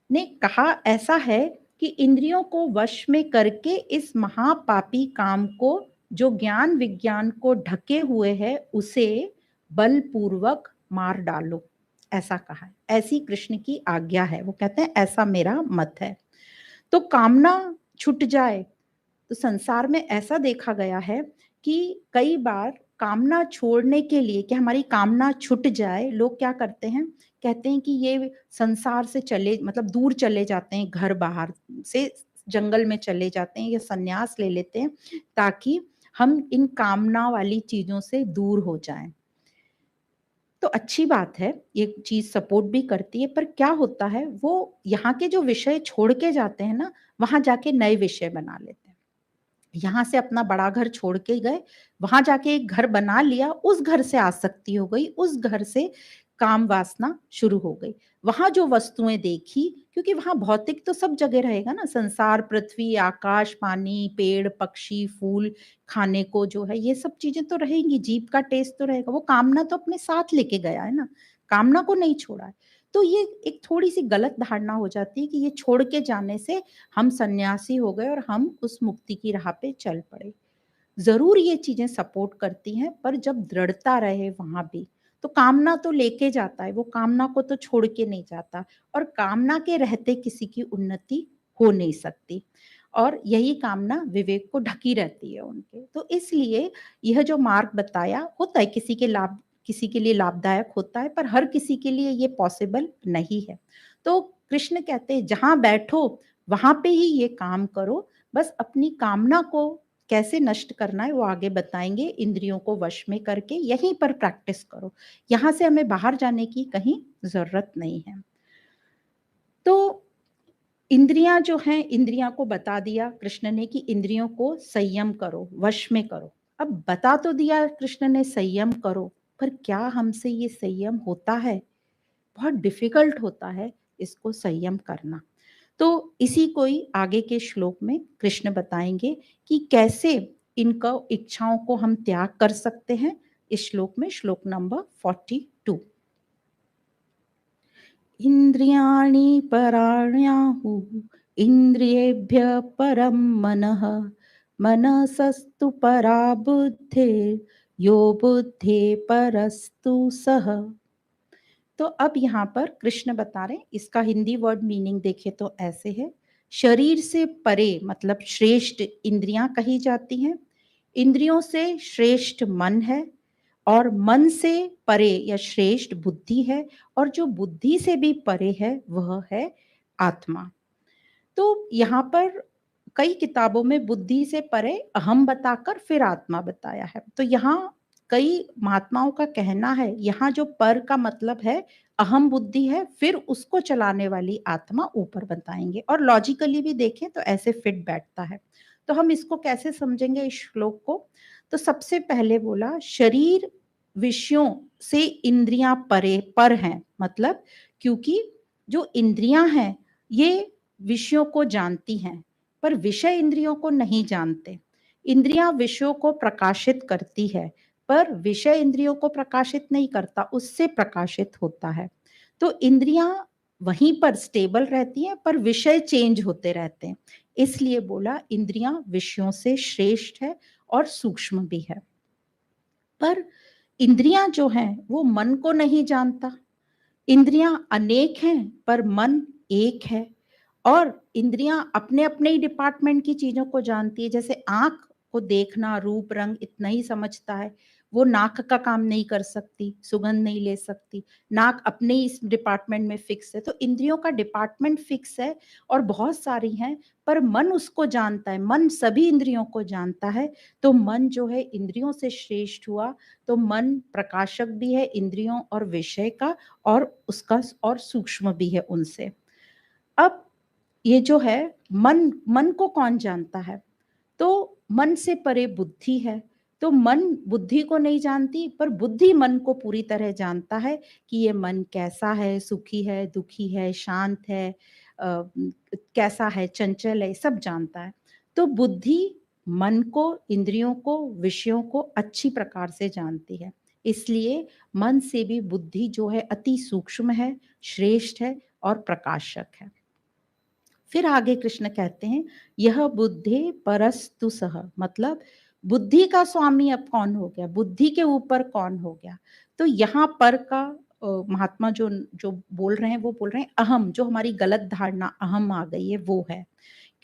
ने कहा ऐसा है कि इंद्रियों को वश में करके इस महापापी काम को जो ज्ञान विज्ञान को ढके हुए है उसे बलपूर्वक मार डालो, ऐसा कहा है। ऐसी कृष्ण की आज्ञा है, वो कहते हैं ऐसा मेरा मत है। तो कामना छूट जाए, तो संसार में ऐसा देखा गया है कि कई बार कामना छोड़ने के लिए कि हमारी कामना छूट जाए, लोग क्या करते हैं, कहते हैं कि ये संसार से चले मतलब दूर चले जाते हैं, घर बाहर से जंगल में चले जाते हैं या सन्यास ले लेते हैं ताकि हम इन कामना वाली चीजों से दूर हो जाएं। तो अच्छी बात है, ये चीज सपोर्ट भी करती है, पर क्या होता है वो यहाँ के जो विषय छोड़ के जाते हैं ना, वहां जाके नए विषय बना लेते हैं। यहाँ से अपना बड़ा घर छोड़ के गए, वहां जाके एक घर बना लिया, उस घर से आसक्ति हो गई, उस घर से काम वासना शुरू हो गई। वहां जो वस्तुएं देखी, क्योंकि वहां भौतिक तो सब जगह रहेगा ना, संसार, पृथ्वी, आकाश, पानी, पेड़, पक्षी, फूल, खाने को जो है ये सब चीजें तो रहेंगी, जीभ का टेस्ट तो रहेगा, वो कामना तो अपने साथ लेके गया है ना, कामना को नहीं छोड़ा है। तो ये एक थोड़ी सी गलत धारणा हो जाती है कि ये छोड़ के जाने से हम सन्यासी हो गए और हम उस मुक्ति की राह पे चल पड़े। जरूर ये चीजें सपोर्ट करती हैं, पर जब दृढ़ता रहे वहां भी, तो कामना तो लेके जाता है, वो कामना को तो छोड़ के नहीं जाता, और कामना के रहते किसी की उन्नति हो नहीं सकती, और यही कामना विवेक को ढकी रहती है उनके। तो इसलिए यह जो मार्ग बताया होता है किसी के लाभ, किसी के लिए लाभदायक होता है, पर हर किसी के लिए ये पॉसिबल नहीं है। तो कृष्ण कहते हैं जहां बैठो वहां पे ही ये काम करो, बस अपनी कामना को कैसे नष्ट करना है वो आगे बताएंगे, इंद्रियों को वश में करके यहीं पर प्रैक्टिस करो, यहाँ से हमें बाहर जाने की कहीं जरूरत नहीं है। तो इंद्रियां जो हैं, इंद्रियां को बता दिया कृष्ण ने कि इंद्रियों को संयम करो, वश में करो। अब बता तो दिया कृष्ण ने संयम करो, पर क्या हमसे ये संयम होता है? बहुत डिफिकल्ट होता है इसको संयम करना। तो इसी को ही आगे के श्लोक में कृष्ण बताएंगे कि कैसे इनका इच्छाओं को हम त्याग कर सकते हैं। इस श्लोक में श्लोक नंबर 42। इंद्रियाणि पराण्याहुः इंद्रियेभ्य परम मनः मनसस्तु परा बुद्धे यो बुद्धे परस्तु सः। तो अब यहाँ पर कृष्ण बता रहे हैं, इसका हिंदी वर्ड मीनिंग देखे तो ऐसे है, शरीर से परे मतलब श्रेष्ठ इंद्रियां कही जाती हैं, इंद्रियों से श्रेष्ठ मन है, और मन से परे या श्रेष्ठ बुद्धि है, और जो बुद्धि से भी परे है वह है आत्मा। तो यहाँ पर कई किताबों में बुद्धि से परे अहम बताकर फिर आत्मा बताया है। तो यहाँ कई महात्माओं का कहना है यहाँ जो पर का मतलब है अहम बुद्धि है, फिर उसको चलाने वाली आत्मा ऊपर बताएंगे और लॉजिकली भी देखें तो ऐसे फिट बैठता है। तो हम इसको कैसे समझेंगे इस श्लोक को? तो सबसे पहले बोला शरीर विषयों से इंद्रियां परे पर हैं, मतलब क्योंकि जो इंद्रियां हैं ये विषयों को जानती हैं पर विषय इंद्रियों को नहीं जानते। इंद्रियां विषयों को प्रकाशित करती है पर विषय इंद्रियों को प्रकाशित नहीं करता, उससे प्रकाशित होता है। तो इंद्रियां वहीं पर स्टेबल रहती हैं पर विषय चेंज होते रहते हैं, इसलिए बोला इंद्रियां विषयों से श्रेष्ठ है और सूक्ष्म भी है। पर इंद्रियां जो हैं वो मन को नहीं जानता। इंद्रियां अनेक हैं पर मन एक है। और इंद्रियां अपने अपने ही डिपार्टमेंट की चीजों को जानती है, जैसे आंख को देखना, रूप रंग इतना ही समझता है, वो नाक का काम नहीं कर सकती, सुगंध नहीं ले सकती। नाक अपने ही इस डिपार्टमेंट में फिक्स है। तो इंद्रियों का डिपार्टमेंट फिक्स है और बहुत सारी हैं, पर मन उसको जानता है, मन सभी इंद्रियों को जानता है। तो मन जो है इंद्रियों से श्रेष्ठ हुआ। तो मन प्रकाशक भी है इंद्रियों और विषय का, और उसका और सूक्ष्म भी है उनसे। अब ये जो है मन, मन को कौन जानता है? तो मन से परे बुद्धि है। तो मन बुद्धि को नहीं जानती पर बुद्धि मन को पूरी तरह जानता है कि ये मन कैसा है, सुखी है, दुखी है, शांत है, कैसा है, चंचल है, सब जानता है। तो बुद्धि मन को, इंद्रियों को, विषयों को अच्छी प्रकार से जानती है। इसलिए मन से भी बुद्धि जो है अति सूक्ष्म है, श्रेष्ठ है और प्रकाशक है। फिर आगे कृष्ण कहते हैं यह बुद्धि परस्तु सह, मतलब बुद्धि का स्वामी अब कौन हो गया, बुद्धि के ऊपर कौन हो गया? तो यहाँ पर का महात्मा जो जो बोल रहे हैं वो बोल रहे हैं अहम, जो हमारी गलत धारणा अहम आ गई है वो है।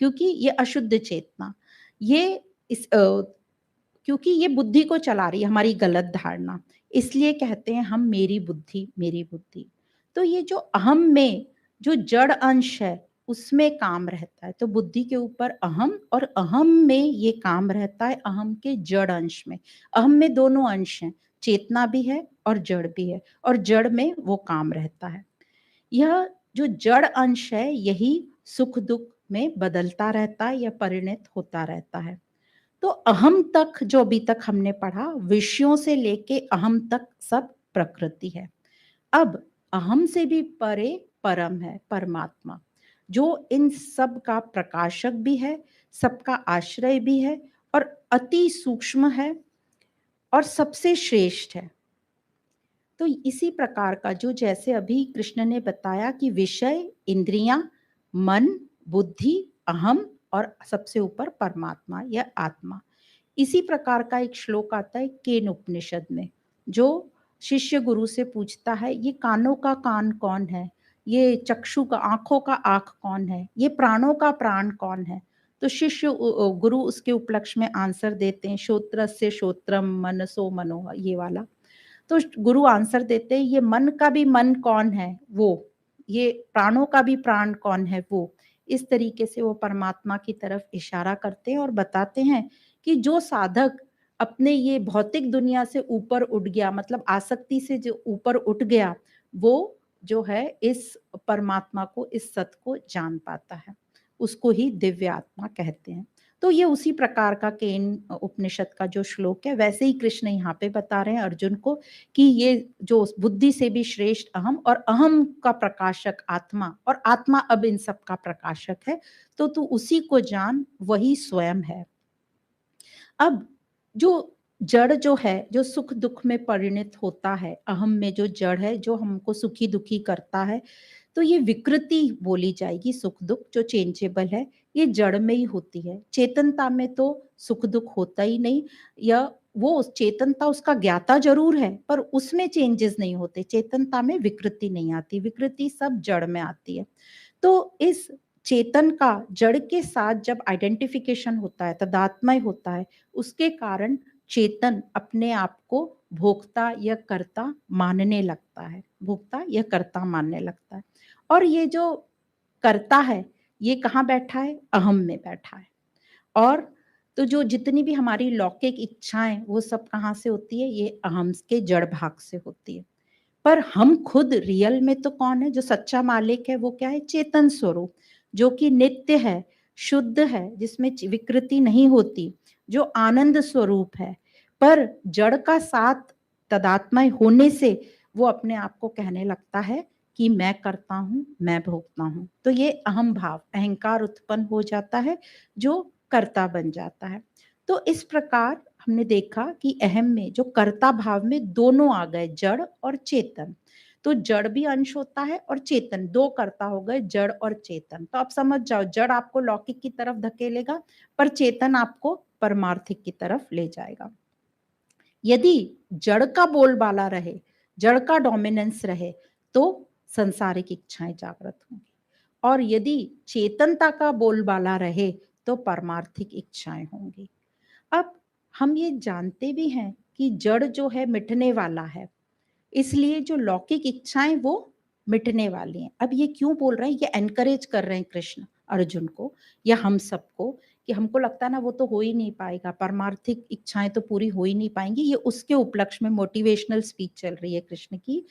क्योंकि ये अशुद्ध चेतना, ये इस क्योंकि ये बुद्धि को चला रही है हमारी गलत धारणा, इसलिए कहते हैं हम मेरी बुद्धि, मेरी बुद्धि। तो ये जो अहम में जो जड़ अंश है उसमें काम रहता है। तो बुद्धि के ऊपर अहम, और अहम में ये काम रहता है अहम के जड़ अंश में। अहम में दोनों अंश हैं, चेतना भी है और जड़ भी है, और जड़ में वो काम रहता है। यह जो जड़ अंश है यही सुख दुख में बदलता रहता है या परिणत होता रहता है। तो अहम तक जो अभी तक हमने पढ़ा, विषयों से लेके अहम तक सब प्रकृति है। अब अहम से भी परे परम है, परमात्मा, जो इन सब का प्रकाशक भी है, सबका आश्रय भी है और अति सूक्ष्म है और सबसे श्रेष्ठ है। तो इसी प्रकार का जो, जैसे अभी कृष्ण ने बताया कि विषय, इंद्रियां, मन, बुद्धि, अहम और सबसे ऊपर परमात्मा या आत्मा, इसी प्रकार का एक श्लोक आता है केन उपनिषद में, जो शिष्य गुरु से पूछता है ये कानों का कान कौन है, ये चक्षु का, आंखों का आंख कौन है, ये प्राणों का प्राण कौन है? तो शिष्य गुरु उसके उपलक्ष्य में आंसर देते हैं श्रोत्रस्य श्रोत्रम मनसो मनो, ये वाला। तो गुरु आंसर देते हैं ये मन का भी मन कौन है वो, ये प्राणों का भी प्राण कौन है वो। इस तरीके से वो परमात्मा की तरफ इशारा करते हैं और बताते हैं कि जो साधक अपने ये भौतिक दुनिया से ऊपर उठ गया, मतलब आसक्ति से जो ऊपर उठ गया, वो जो है इस परमात्मा को, इस सत को जान पाता है, उसको ही दिव्य आत्मा कहते हैं। तो ये उसी प्रकार का केन उपनिषद का जो श्लोक है, वैसे ही कृष्ण यहाँ पे बता रहे हैं अर्जुन को कि ये जो बुद्धि से भी श्रेष्ठ अहम, और अहम का प्रकाशक आत्मा, और आत्मा अब इन सब का प्रकाशक है, तो तू उसी को जान, वही स्वयं है। अब जो जड़ जो है, जो सुख दुख में परिणत होता है, अहम में जो जड़ है जो हमको सुखी दुखी करता है, तो ये विकृति बोली जाएगी, सुख दुख जो चेंजेबल है, ये जड़ में ही होती है। चेतनता में तो सुख दुख होता ही नहीं, या वो चेतनता उसका ज्ञाता जरूर है पर उसमें चेंजेस नहीं होते, चेतनता में विकृति नहीं आती, विकृति सब जड़ में आती है। तो इस चेतन का जड़ के साथ जब आइडेंटिफिकेशन होता है, तदात्मय होता है, उसके कारण चेतन अपने आप को भोक्ता या कर्ता मानने लगता है, भोक्ता या कर्ता मानने लगता है। और ये जो करता है ये कहाँ बैठा है, अहम में बैठा है। और तो जो जितनी भी हमारी लौकिक इच्छाएँ वो सब कहाँ से होती है? ये अहम के जड़ भाग से होती है। पर हम खुद रियल में तो कौन है? जो सच्चा मालिक है वो क्या है? चेतन स्वरूप, जो कि नित्य है, शुद्ध है, जिसमें विकृति नहीं होती, जो आनंद स्वरूप है। पर जड़ का साथ तादात्म्य होने से वो अपने आप को कहने लगता है कि मैं करता हूँ, मैं भोगता हूँ। तो ये अहम भाव, अहंकार उत्पन्न हो जाता है, जो कर्ता बन जाता है। तो इस प्रकार हमने देखा कि अहम में जो कर्ता भाव में दोनों आ गए, जड़ और चेतन। तो जड़ भी अंश होता है और चेतन, दो कर्ता हो गए, जड़ और चेतन। तो आप समझ जाओ, जड़ आपको लौकिक की तरफ धकेलेगा, पर चेतन आपको परमार्थिक की तरफ ले जाएगा। यदि जड़ का बोलबाला रहे, जड़ का डोमिनेंस रहे, तो संसारिक इच्छाएं जागृत होंगी, और यदि चेतनता का बोलबाला रहे तो परमार्थिक इच्छाएं होंगी। अब हम ये जानते भी हैं कि जड़ जो है मिटने वाला है, इसलिए जो लौकिक इच्छाएं वो मिटने वाली हैं। अब ये क्यों बोल रहे हैं? ये एनकरेज कर रहे हैं कृष्ण अर्जुन को या हम सबको, कि हमको लगता है ना वो तो हो ही नहीं पाएगा, परमार्थिक इच्छाएं तो पूरी हो ही नहीं पाएंगी। ये उसके उपलक्ष्य में मोटिवेशनल स्पीच चल रही है कृष्ण की,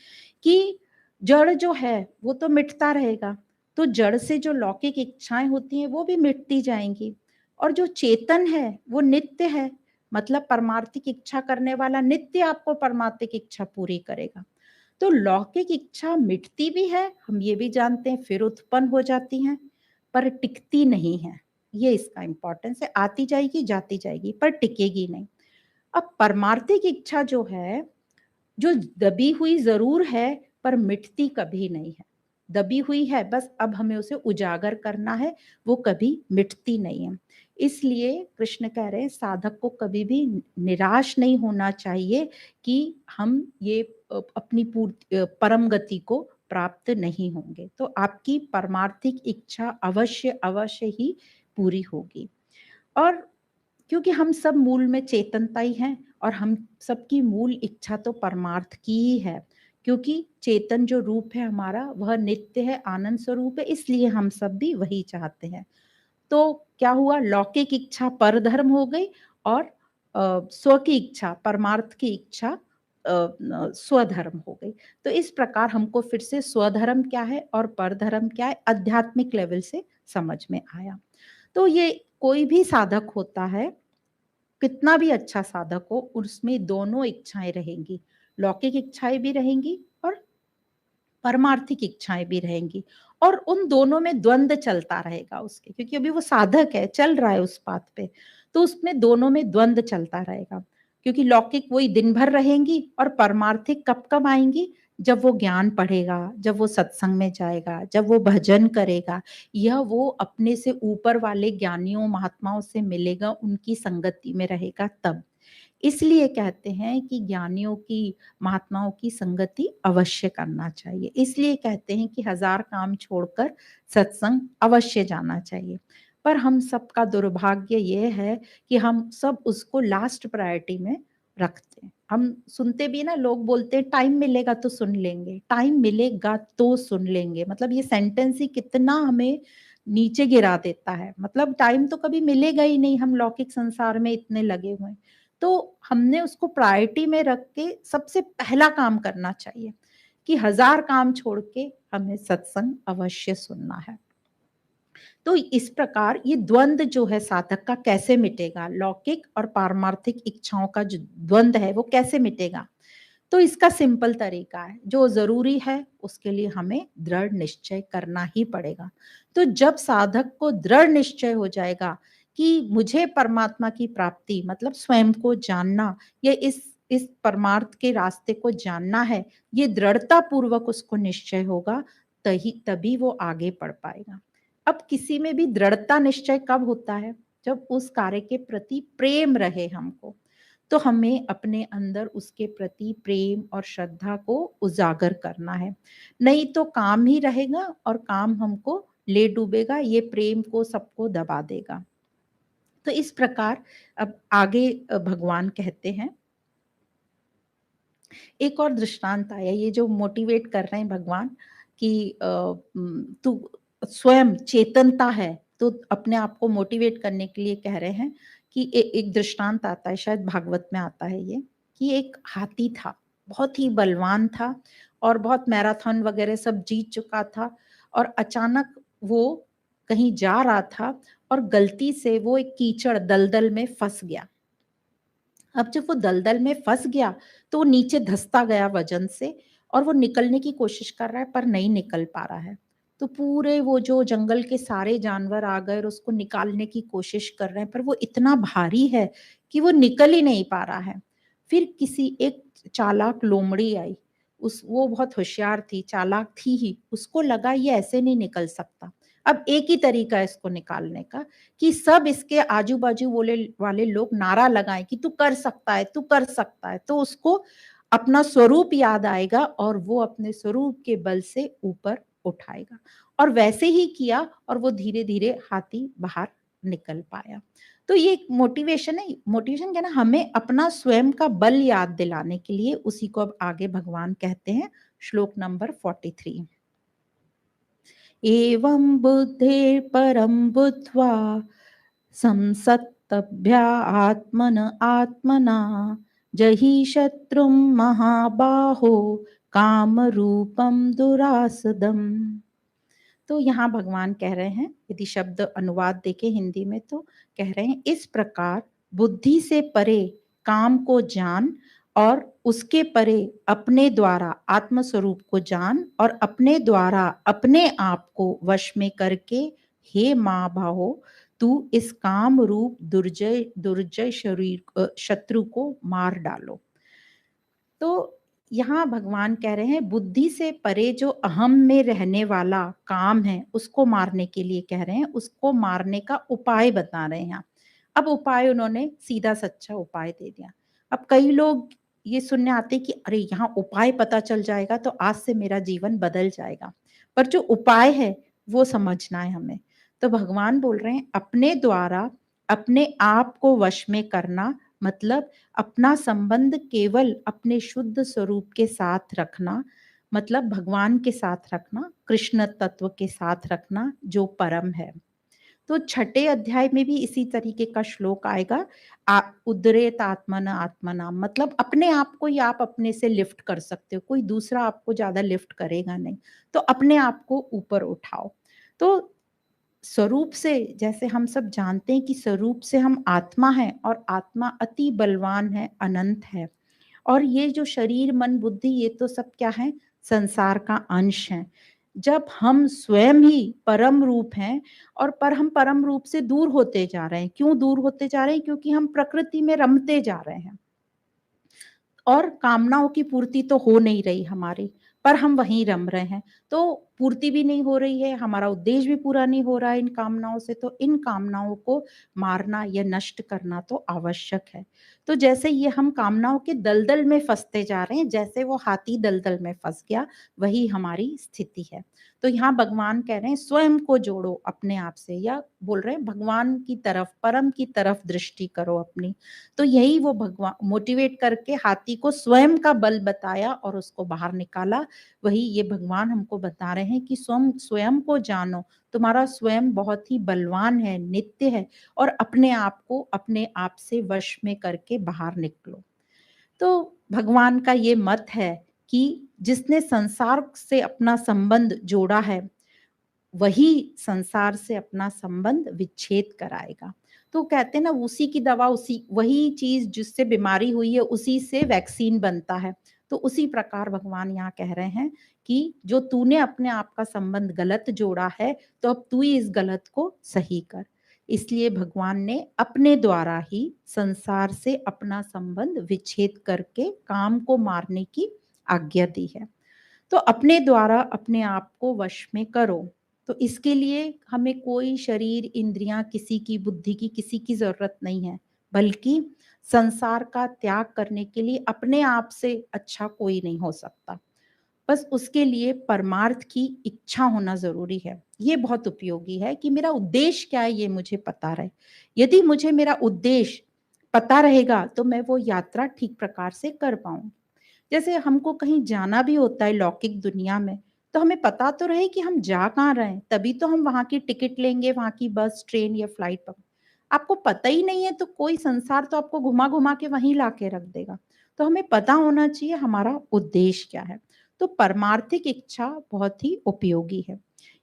कि जड़ जो है वो तो मिटता रहेगा, तो जड़ से जो लौकिक इच्छाएं होती हैं वो भी मिटती जाएंगी, और जो चेतन है वो नित्य है, मतलब परमार्थिक इच्छा करने वाला नित्य आपको परमार्थिक इच्छा पूरी करेगा। तो लौकिक इच्छा मिटती भी है, हम ये भी जानते हैं, फिर उत्पन्न हो जाती हैं, पर टिकती नहीं है। ये इसका इंपॉर्टेंस है, आती जाएगी जाती जाएगी पर टिकेगी नहीं। अब परमार्थिक इच्छा जो है, जो दबी हुई जरूर है पर मिटती कभी नहीं है। दबी हुई है, बस अब हमें उसे उजागर करना है, वो कभी मिटती नहीं है। इसलिए कृष्ण कह रहे हैं साधक को कभी भी निराश नहीं होना चाहिए कि हम ये अपनी परम गति को प्राप्त नहीं होंगे। तो आपकी परमार्थिक इच्छा अवश्य अवश्य ही पूरी होगी। और क्योंकि हम सब मूल में चेतनता ही हैं, और हम सबकी मूल इच्छा तो परमार्थ की ही है, क्योंकि चेतन जो रूप है हमारा वह नित्य है, आनंद स्वरूप है, इसलिए हम सब भी वही चाहते हैं। तो क्या हुआ? लौकिक इच्छा परधर्म हो गई, और स्व की इच्छा, परमार्थ की इच्छा स्वधर्म हो गई। तो इस प्रकार हमको फिर से स्वधर्म क्या है और परधर्म क्या है आध्यात्मिक लेवल से समझ में आया। तो ये कोई भी साधक होता है, कितना भी अच्छा साधक हो, उसमें दोनों इच्छाएं रहेंगी, लौकिक इच्छाएं भी रहेंगी और परमार्थिक इच्छाएं भी रहेंगी, और उन दोनों में द्वंद चलता रहेगा उसके, क्योंकि अभी वो साधक है, चल रहा है उस पाथ पे, तो उसमें दोनों में द्वंद चलता रहेगा। क्योंकि लौकिक वही दिन भर रहेंगी, और परमार्थिक कब कब आएंगी? जब वो ज्ञान पढ़ेगा, जब वो सत्संग में जाएगा, जब वो भजन करेगा, या वो अपने से ऊपर वाले ज्ञानियों महात्माओं से मिलेगा, उनकी संगति में रहेगा, तब। इसलिए कहते हैं कि ज्ञानियों की, महात्माओं की संगति अवश्य करना चाहिए। इसलिए कहते हैं कि 1000 काम छोड़कर सत्संग अवश्य जाना चाहिए। पर हम सबका दुर्भाग्य ये है कि हम सब उसको लास्ट प्रायोरिटी में रखते हैं। हम सुनते भी ना, लोग बोलते हैं टाइम मिलेगा तो सुन लेंगे, टाइम मिलेगा तो सुन लेंगे, मतलब ये सेंटेंस ही कितना हमें नीचे गिरा देता है। मतलब टाइम तो कभी मिलेगा ही नहीं, हम लौकिक संसार में इतने लगे हुए हैं। तो हमने उसको प्रायोरिटी में रख के सबसे पहला काम करना चाहिए कि 1000 काम छोड़ के हमें सत्संग अवश्य सुनना है। तो इस प्रकार ये द्वंद जो है साधक का कैसे मिटेगा, लौकिक और पारमार्थिक इच्छाओं का जो द्वंद है वो कैसे मिटेगा? तो इसका सिंपल तरीका है, जो जरूरी है उसके लिए हमें दृढ़ निश्चय करना ही पड़ेगा। तो जब साधक को दृढ़ निश्चय हो जाएगा कि मुझे परमात्मा की प्राप्ति मतलब स्वयं को जानना, या इस परमार्थ के रास्ते को जानना है, ये दृढ़ता पूर्वक उसको निश्चय होगा, तही तभी वो आगे बढ़ पाएगा। अब किसी में भी दृढ़ता निश्चय कब होता है? जब उस कार्य के प्रति प्रेम रहे हमको, तो हमें अपने अंदर उसके प्रति प्रेम और श्रद्धा को उजागर करना है। नहीं तो काम ही रहेगा और काम हमको ले डूबेगा, ये प्रेम को सबको दबा देगा। तो इस प्रकार अब आगे भगवान कहते हैं, एक और दृष्टांत आया, ये जो मोटिवेट कर रहे हैं भगवान कि तू स्वयं चेतनता है, तो अपने आप को मोटिवेट करने के लिए कह रहे हैं कि एक दृष्टांत आता है, शायद भागवत में आता है ये, कि एक हाथी था, बहुत ही बलवान था और बहुत मैराथन वगैरह सब जीत चुका था और अचानक वो कहीं जा रहा था और गलती से वो एक कीचड़ दलदल में फँस गया। अब जब वो दलदल में फँस गया, तो वो नीचे धँसता गया वज़न से और वो निकलने की कोशिश कर रहा है पर नहीं निकल पा रहा है। तो पूरे वो जो जंगल के सारे जानवर आ गए और उसको निकालने की कोशिश कर रहे हैं, पर वो इतना भारी है कि वो निकल ही नहीं पा रहा है। फिर किसी एक चालाक लोमड़ी आई, उस वो बहुत होशियार थी, चालाक थी ही, उसको लगा ये ऐसे नहीं निकल सकता। अब एक ही तरीका है इसको निकालने का कि सब इसके आजू-बाजू वोले वाले लोग नारा लगाएँ कि तू कर सकता है, तू कर सकता है। तो उसको अपना स्वरूप याद आएगा और वो अपने स्वरूप के बल से ऊपर उठाएगा। और वैसे ही किया और वो धीरे-धीरे हाथी बाहर निकल पाया। तो ये एक मोटिवेशन है, मोटिवेशन क्या है ना, हमें अपना स्वयं का बल याद दिलाने के लिए उसी को अब आगे भगवान कहते हैं, श्लोक नंबर 43। एवं बुद्धिर्परं बुद्ध्वा संसत्तभ्या आत्मन आत्मना जहि शत्रुं महाबाहो कामरूपं दुरासदम्। तो यहाँ भगवान कह रहे हैं, यदि शब्द अनुवाद देखें हिंदी में तो कह रहे हैं, इस प्रकार बुद्धि से परे काम को जान और उसके परे अपने द्वारा आत्म स्वरूप को जान और अपने द्वारा अपने आप को वश में करके हे माँ भाहो तू इस काम रूप दुर्जय दुर्जय शत्रु को मार डालो। तो यहाँ भगवान कह रहे हैं बुद्धि से परे जो अहम में रहने वाला काम है उसको मारने के लिए कह रहे हैं, उसको मारने का उपाय बता रहे हैं यहाँ। अब उपाय उन्होंने सीधा सच्चा उपाय दे दिया। अब कई लोग ये सुनने आते हैं कि अरे यहाँ उपाय पता चल जाएगा तो आज से मेरा जीवन बदल जाएगा। पर जो उपाय है वो समझना है हमें। तो भगवान बोल रहे हैं अपने द्वारा अपने आप को वश में करना, मतलब अपना संबंध केवल अपने शुद्ध स्वरूप के साथ रखना, मतलब भगवान के साथ रखना, कृष्ण तत्व के साथ रखना जो परम है। तो छठे अध्याय में भी इसी तरीके का श्लोक आएगा, उदरेत आत्मना आत्मना, मतलब अपने आप को ही आप अपने से लिफ्ट कर सकते हो, कोई दूसरा आपको ज्यादा लिफ्ट करेगा नहीं। तो अपने आप को ऊपर उठाओ। तो स्वरूप से, जैसे हम सब जानते हैं कि स्वरूप से हम आत्मा हैं और आत्मा अति बलवान है, अनंत है। और ये जो शरीर, मन, बुद्धि ये तो सब क्या है, संसार का अंश है। जब हम स्वयं ही परम रूप हैं और पर हम परम रूप से दूर होते जा रहे हैं। क्यों दूर होते जा रहे हैं? क्योंकि हम प्रकृति में रमते जा रहे हैं। और कामनाओं की पूर्ति तो हो नहीं रही हमारी, पर हम वहीं रम रहे हैं। तो पूर्ति भी नहीं हो रही है, हमारा उद्देश्य भी पूरा नहीं हो रहा है इन कामनाओं से, तो इन कामनाओं को मारना या नष्ट करना तो आवश्यक है। तो जैसे ये हम कामनाओं के दलदल में फँसते जा रहे हैं, जैसे वो हाथी दलदल में फँस गया, वही हमारी स्थिति है। तो यहाँ भगवान कह रहे हैं स्वयं को जोड़ो अपने आप से, या बोल रहे हैं भगवान की तरफ, परम की तरफ दृष्टि करो अपनी। तो यही वो भगवान मोटिवेट करके हाथी को स्वयं का बल बताया और उसको बाहर निकाला। वही ये भगवान हमको बता रहे हैं कि स्वयं स्वयं को जानो, तुम्हारा स्वयं बहुत ही बलवान है, नित्य है, और अपने आप को अपने आप से वश में करके बाहर निकलो। तो भगवान का ये मत है कि जिसने संसार से अपना संबंध जोड़ा है, वही संसार से अपना संबंध विच्छेद कराएगा। तो कहते हैं ना, उसी की दवा, उसी वही चीज़ जिससे बीमारी हुई है, उसी से वैक्सीन बनता है। तो उसी प्रकार भगवान यहाँ कह रहे हैं कि जो तूने अपने आप का संबंध गलत जोड़ा है, तो अब तू ही इस गलत को सही कर। इसलिए भगवान ने अपने द्वारा ही संसार से अपना संबंध विच्छेद करके काम को मारने की आज्ञा दी है। तो अपने द्वारा अपने आप को वश में करो। तो इसके लिए हमें कोई शरीर, इंद्रियां, किसी की बुद्धि की, किसी की जरूरत नहीं है, बल्कि संसार का त्याग करने के लिए अपने आप से अच्छा कोई नहीं हो सकता। बस उसके लिए परमार्थ की इच्छा होना जरूरी है। ये बहुत उपयोगी है कि मेरा उद्देश्य क्या है ये मुझे पता रहे। यदि मुझे मेरा उद्देश्य पता रहेगा तो मैं वो यात्रा ठीक प्रकार से कर पाऊंगी। जैसे हमको कहीं जाना भी होता है लौकिक दुनिया में, तो हमें पता तो रहे कि हम जा कहाँ रहे हैं, तभी तो हम वहाँ की टिकट लेंगे, वहाँ की बस, ट्रेन या फ्लाइट पकड़। आपको पता ही नहीं है तो कोई संसार तो आपको घुमा-घुमा के वहीं लाके रख देगा। तो हमें पता होना चाहिए हमारा उद्देश्य क्या है। तो परमार्थिक इच्छा बहुत ही उपयोगी है।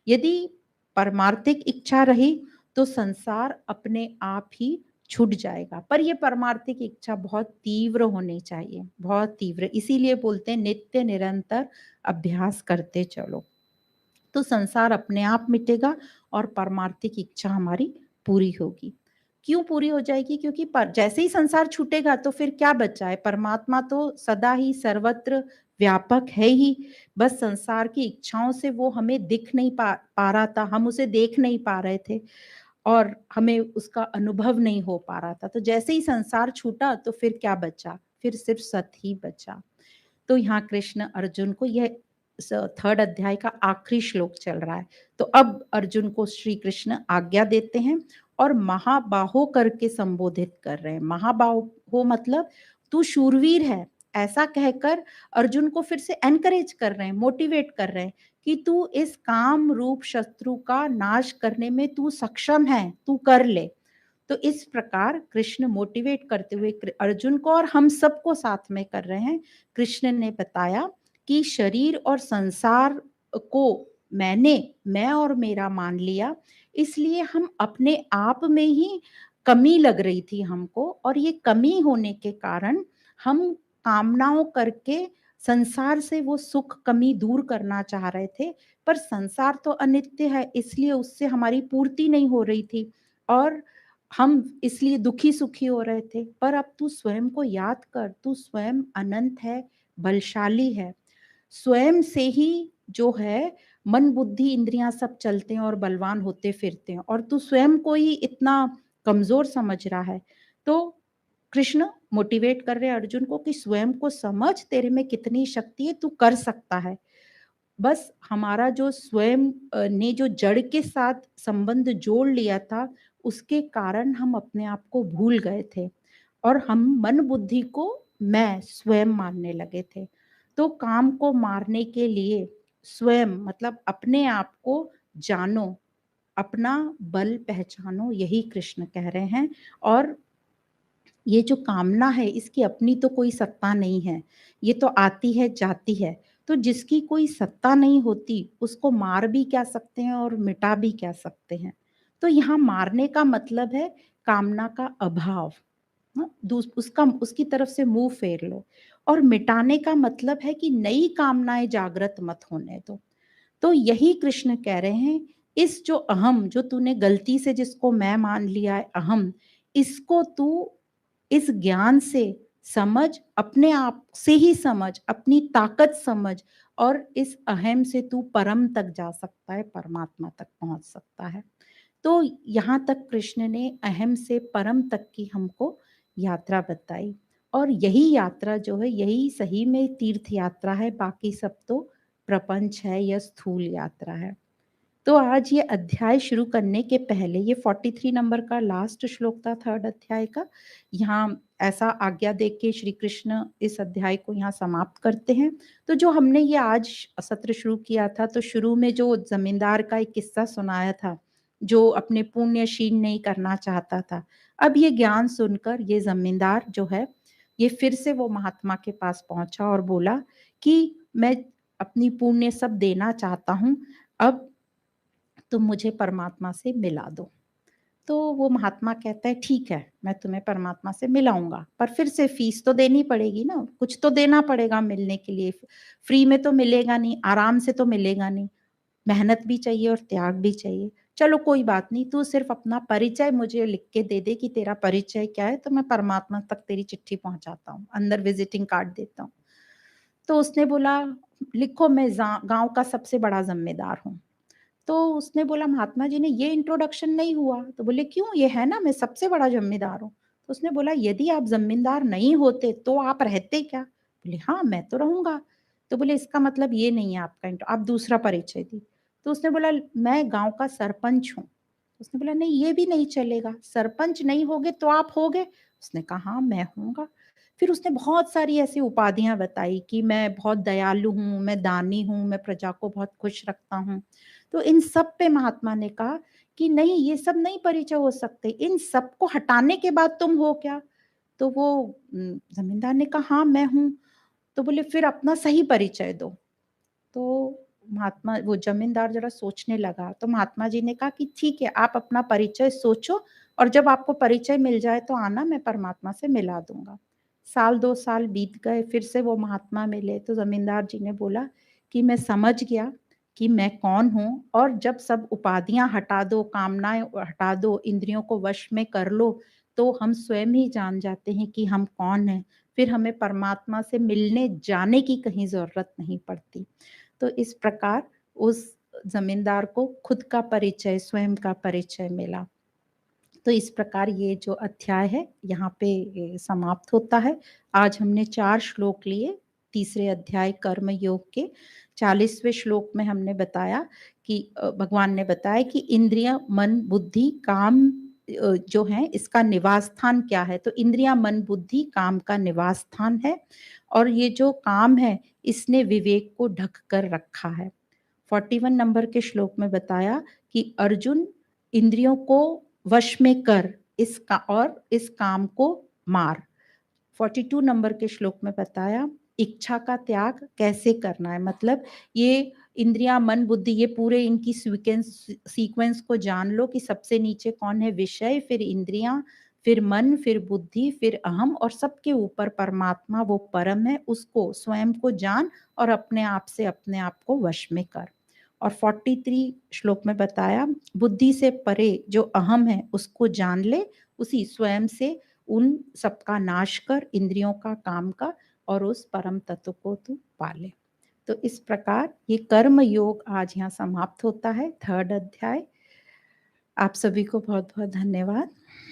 यदि परमार्थिक इच्छा रही तो संसार अपने आप ही छूट जाएगा। पर ये परमार्थिक इच्छा बहुत तीव्र होनी चाहिए, बहुत तीव्र। इसीलिए बोलते हैं नित्य निरंतर अभ्यास करते चलो। तो संसार अपने आप मिटेगा और परमार्थिक इच्छा हमारी पूरी होगी। क्यों पूरी हो जाएगी? क्योंकि पर जैसे ही संसार छूटेगा तो फिर क्या बचा है? परमात्मा तो सदा ही सर्वत्र व्यापक है ही। बस संसार की इच्छाओं से वो हमें दिख नहीं पा रहा था, हम उसे देख नहीं पा रहे थे और हमें उसका अनुभव नहीं हो पा रहा था। तो जैसे ही संसार छूटा तो फिर क्या बचा? फिर सिर्फ सत ही बचा। तो यहाँ कृष्ण अर्जुन को यह थर्ड अध्याय का आखिरी श्लोक चल रहा है। तो अब अर्जुन को श्री कृष्ण आज्ञा देते हैं और महाबाहो करके संबोधित कर रहे हैं। महाबाहो मतलब तू शूरवीर है, ऐसा कहकर अर्जुन को फिर से एनकरेज कर रहे हैं, मोटिवेट कर रहे हैं कि तू इस काम रूप शत्रु का नाश करने में तू सक्षम है, तू कर ले। तो इस प्रकार कृष्ण मोटिवेट करते हुए अर्जुन को और हम सबको साथ में कर रहे हैं। कृष्ण ने बताया कि शरीर और संसार को मैं और मेरा मान लिया, इसलिए हम अपने आप में ही कमी लग रही थी हमको और ये कमी होने के कारण हम कामनाओं करके संसार से वो सुख कमी दूर करना चाह रहे थे, पर संसार तो अनित्य है इसलिए उससे हमारी पूर्ति नहीं हो रही थी और हम इसलिए दुखी सुखी हो रहे थे। पर अब तू स्वयं को याद कर, तू स्वयं अनंत है, बलशाली है। स्वयं से ही जो है मन बुद्धि इंद्रियां सब चलते हैं और बलवान होते फिरते हैं और तू स्वयं को ही इतना कमजोर समझ रहा है। तो कृष्ण मोटिवेट कर रहे हैं अर्जुन को कि स्वयं को समझ, तेरे में कितनी शक्ति है, तू कर सकता है। बस हमारा जो स्वयं ने जो जड़ के साथ संबंध जोड़ लिया था, उसके कारण हम अपने आप को भूल गए थे और हम मन बुद्धि को मैं स्वयं मानने लगे थे। तो काम को मारने के लिए स्वयं मतलब अपने आप को जानो, अपना बल पहचानो, यही कृष्ण कह रहे हैं। और ये जो कामना है इसकी अपनी तो कोई सत्ता नहीं है, ये तो आती है जाती है। तो जिसकी कोई सत्ता नहीं होती उसको मार भी क्या सकते हैं और मिटा भी क्या सकते हैं। तो यहाँ मारने का मतलब है कामना का अभाव। हाँ, उसका उसकी तरफ से मुंह फेर लो। और मिटाने का मतलब है कि नई कामनाएं जागृत मत होने दो। तो यही कृष्ण कह रहे हैं, इस जो अहम जो तूने गलती से जिसको मैं मान लिया है अहम, इसको तू इस ज्ञान से समझ, अपने आप से ही समझ, अपनी ताकत समझ और इस अहम से तू परम तक जा सकता है, परमात्मा तक पहुंच सकता है। तो यहाँ तक कृष्ण ने अहम से परम तक की हमको यात्रा बताई और यही यात्रा जो है यही सही में तीर्थ यात्रा है, बाकी सब तो प्रपंच है या स्थूल यात्रा है। तो आज ये अध्याय शुरू करने के पहले ये 43 नंबर का लास्ट श्लोक था थर्ड अध्याय का। यहाँ ऐसा आज्ञा देख के श्री कृष्ण इस अध्याय को यहाँ समाप्त करते हैं। तो जो हमने ये आज सत्र शुरू किया था तो शुरू में जो जमींदार का एक किस्सा सुनाया था जो अपने पुण्य क्षीण नहीं करना चाहता था, अब ये ज्ञान सुनकर ये जमींदार जो है ये फिर से वो महात्मा के पास पहुंचा और बोला कि मैं अपनी पुण्य सब देना चाहता हूँ, अब तुम मुझे परमात्मा से मिला दो। तो वो महात्मा कहता है ठीक है, मैं तुम्हें परमात्मा से मिलाऊंगा, पर फिर से फीस तो देनी पड़ेगी ना, कुछ तो देना पड़ेगा मिलने के लिए। फ्री में तो मिलेगा नहीं, आराम से तो मिलेगा नहीं, मेहनत भी चाहिए और त्याग भी चाहिए। चलो कोई बात नहीं, तू सिर्फ अपना परिचय मुझे लिख के दे दे कि तेरा परिचय क्या है, तो मैं परमात्मा तक तेरी चिट्ठी पहुंचाता हूँ, अंदर विजिटिंग कार्ड देता हूँ। तो उसने बोला लिखो, मैं गांव का सबसे बड़ा जिम्मेदार हूँ। तो उसने बोला महात्मा जी ने ये इंट्रोडक्शन नहीं हुआ। तो बोले क्यों, ये है ना, मैं सबसे बड़ा जमींदार हूँ। तो उसने बोला यदि आप जमींदार नहीं होते तो आप रहते क्या? बोले हाँ मैं तो रहूंगा। तो बोले इसका मतलब ये नहीं है आपका आप दूसरा परिचय दी। तो उसने बोला मैं गांव का सरपंच हूँ। उसने बोला नहीं ये भी नहीं चलेगा, सरपंच नहीं होगे तो आप होगे? उसने कहा हाँ मैं होऊंगा। फिर उसने बहुत सारी ऐसी उपाधियां बताई कि मैं बहुत दयालु हूँ, मैं दानी हूँ, मैं प्रजा को बहुत खुश रखता हूँ। तो इन सब पे महात्मा ने कहा कि नहीं ये सब नहीं परिचय हो सकते, इन सबको हटाने के बाद तुम हो क्या? तो वो ज़मींदार ने कहा हाँ, मैं हूँ। तो बोले फिर अपना सही परिचय दो। तो महात्मा वो ज़मींदार ज़रा सोचने लगा, तो महात्मा जी ने कहा कि ठीक है, आप अपना परिचय सोचो और जब आपको परिचय मिल जाए तो आना, मैं परमात्मा से मिला दूँगा। साल 2 साल बीत गए, फिर से वो महात्मा मिले, तो ज़मींदार जी ने बोला कि मैं समझ गया कि मैं कौन हूँ और जब सब उपाधियाँ हटा दो, कामनाएँ हटा दो, इंद्रियों को वश में कर लो, तो हम स्वयं ही जान जाते हैं कि हम कौन हैं। फिर हमें परमात्मा से मिलने जाने की कहीं ज़रूरत नहीं पड़ती। तो इस प्रकार उस ज़मींदार को खुद का परिचय, स्वयं का परिचय मिला। तो इस प्रकार ये जो अध्याय है यहाँ पे समाप्त होता है। आज हमने 4 श्लोक लिए, तीसरे अध्याय कर्म योग के 40वें श्लोक में हमने बताया कि भगवान ने बताया कि इंद्रिय, मन, बुद्धि, काम जो है इसका निवास स्थान क्या है? तो इंद्रियाँ, मन, बुद्धि काम का निवास स्थान है और ये जो काम है इसने विवेक को ढक कर रखा है। 41 नंबर के श्लोक में बताया कि अर्जुन इंद्रियों को वश में कर इस काम को मार। 42 नंबर के श्लोक में बताया इच्छा का त्याग कैसे करना है, मतलब ये इंद्रियां, मन, बुद्धि ये पूरे इनकी सीक्वेंस को जान लो कि सबसे नीचे कौन है? विषय, फिर इंद्रियां, फिर मन, फिर बुद्धि, फिर अहम और सबके ऊपर परमात्मा वो परम है, उसको स्वयं को जान और अपने आप से अपने आप को वश में कर। और 43 श्लोक में बताया बुद्धि से परे जो अहम है उसको जान ले, उसी स्वयं से उन सबका नाश कर, इंद्रियों का, काम का और उस परम तत्व को तू पाले। तो इस प्रकार ये कर्म योग आज यहाँ समाप्त होता है, 3rd अध्याय। आप सभी को बहुत-बहुत धन्यवाद।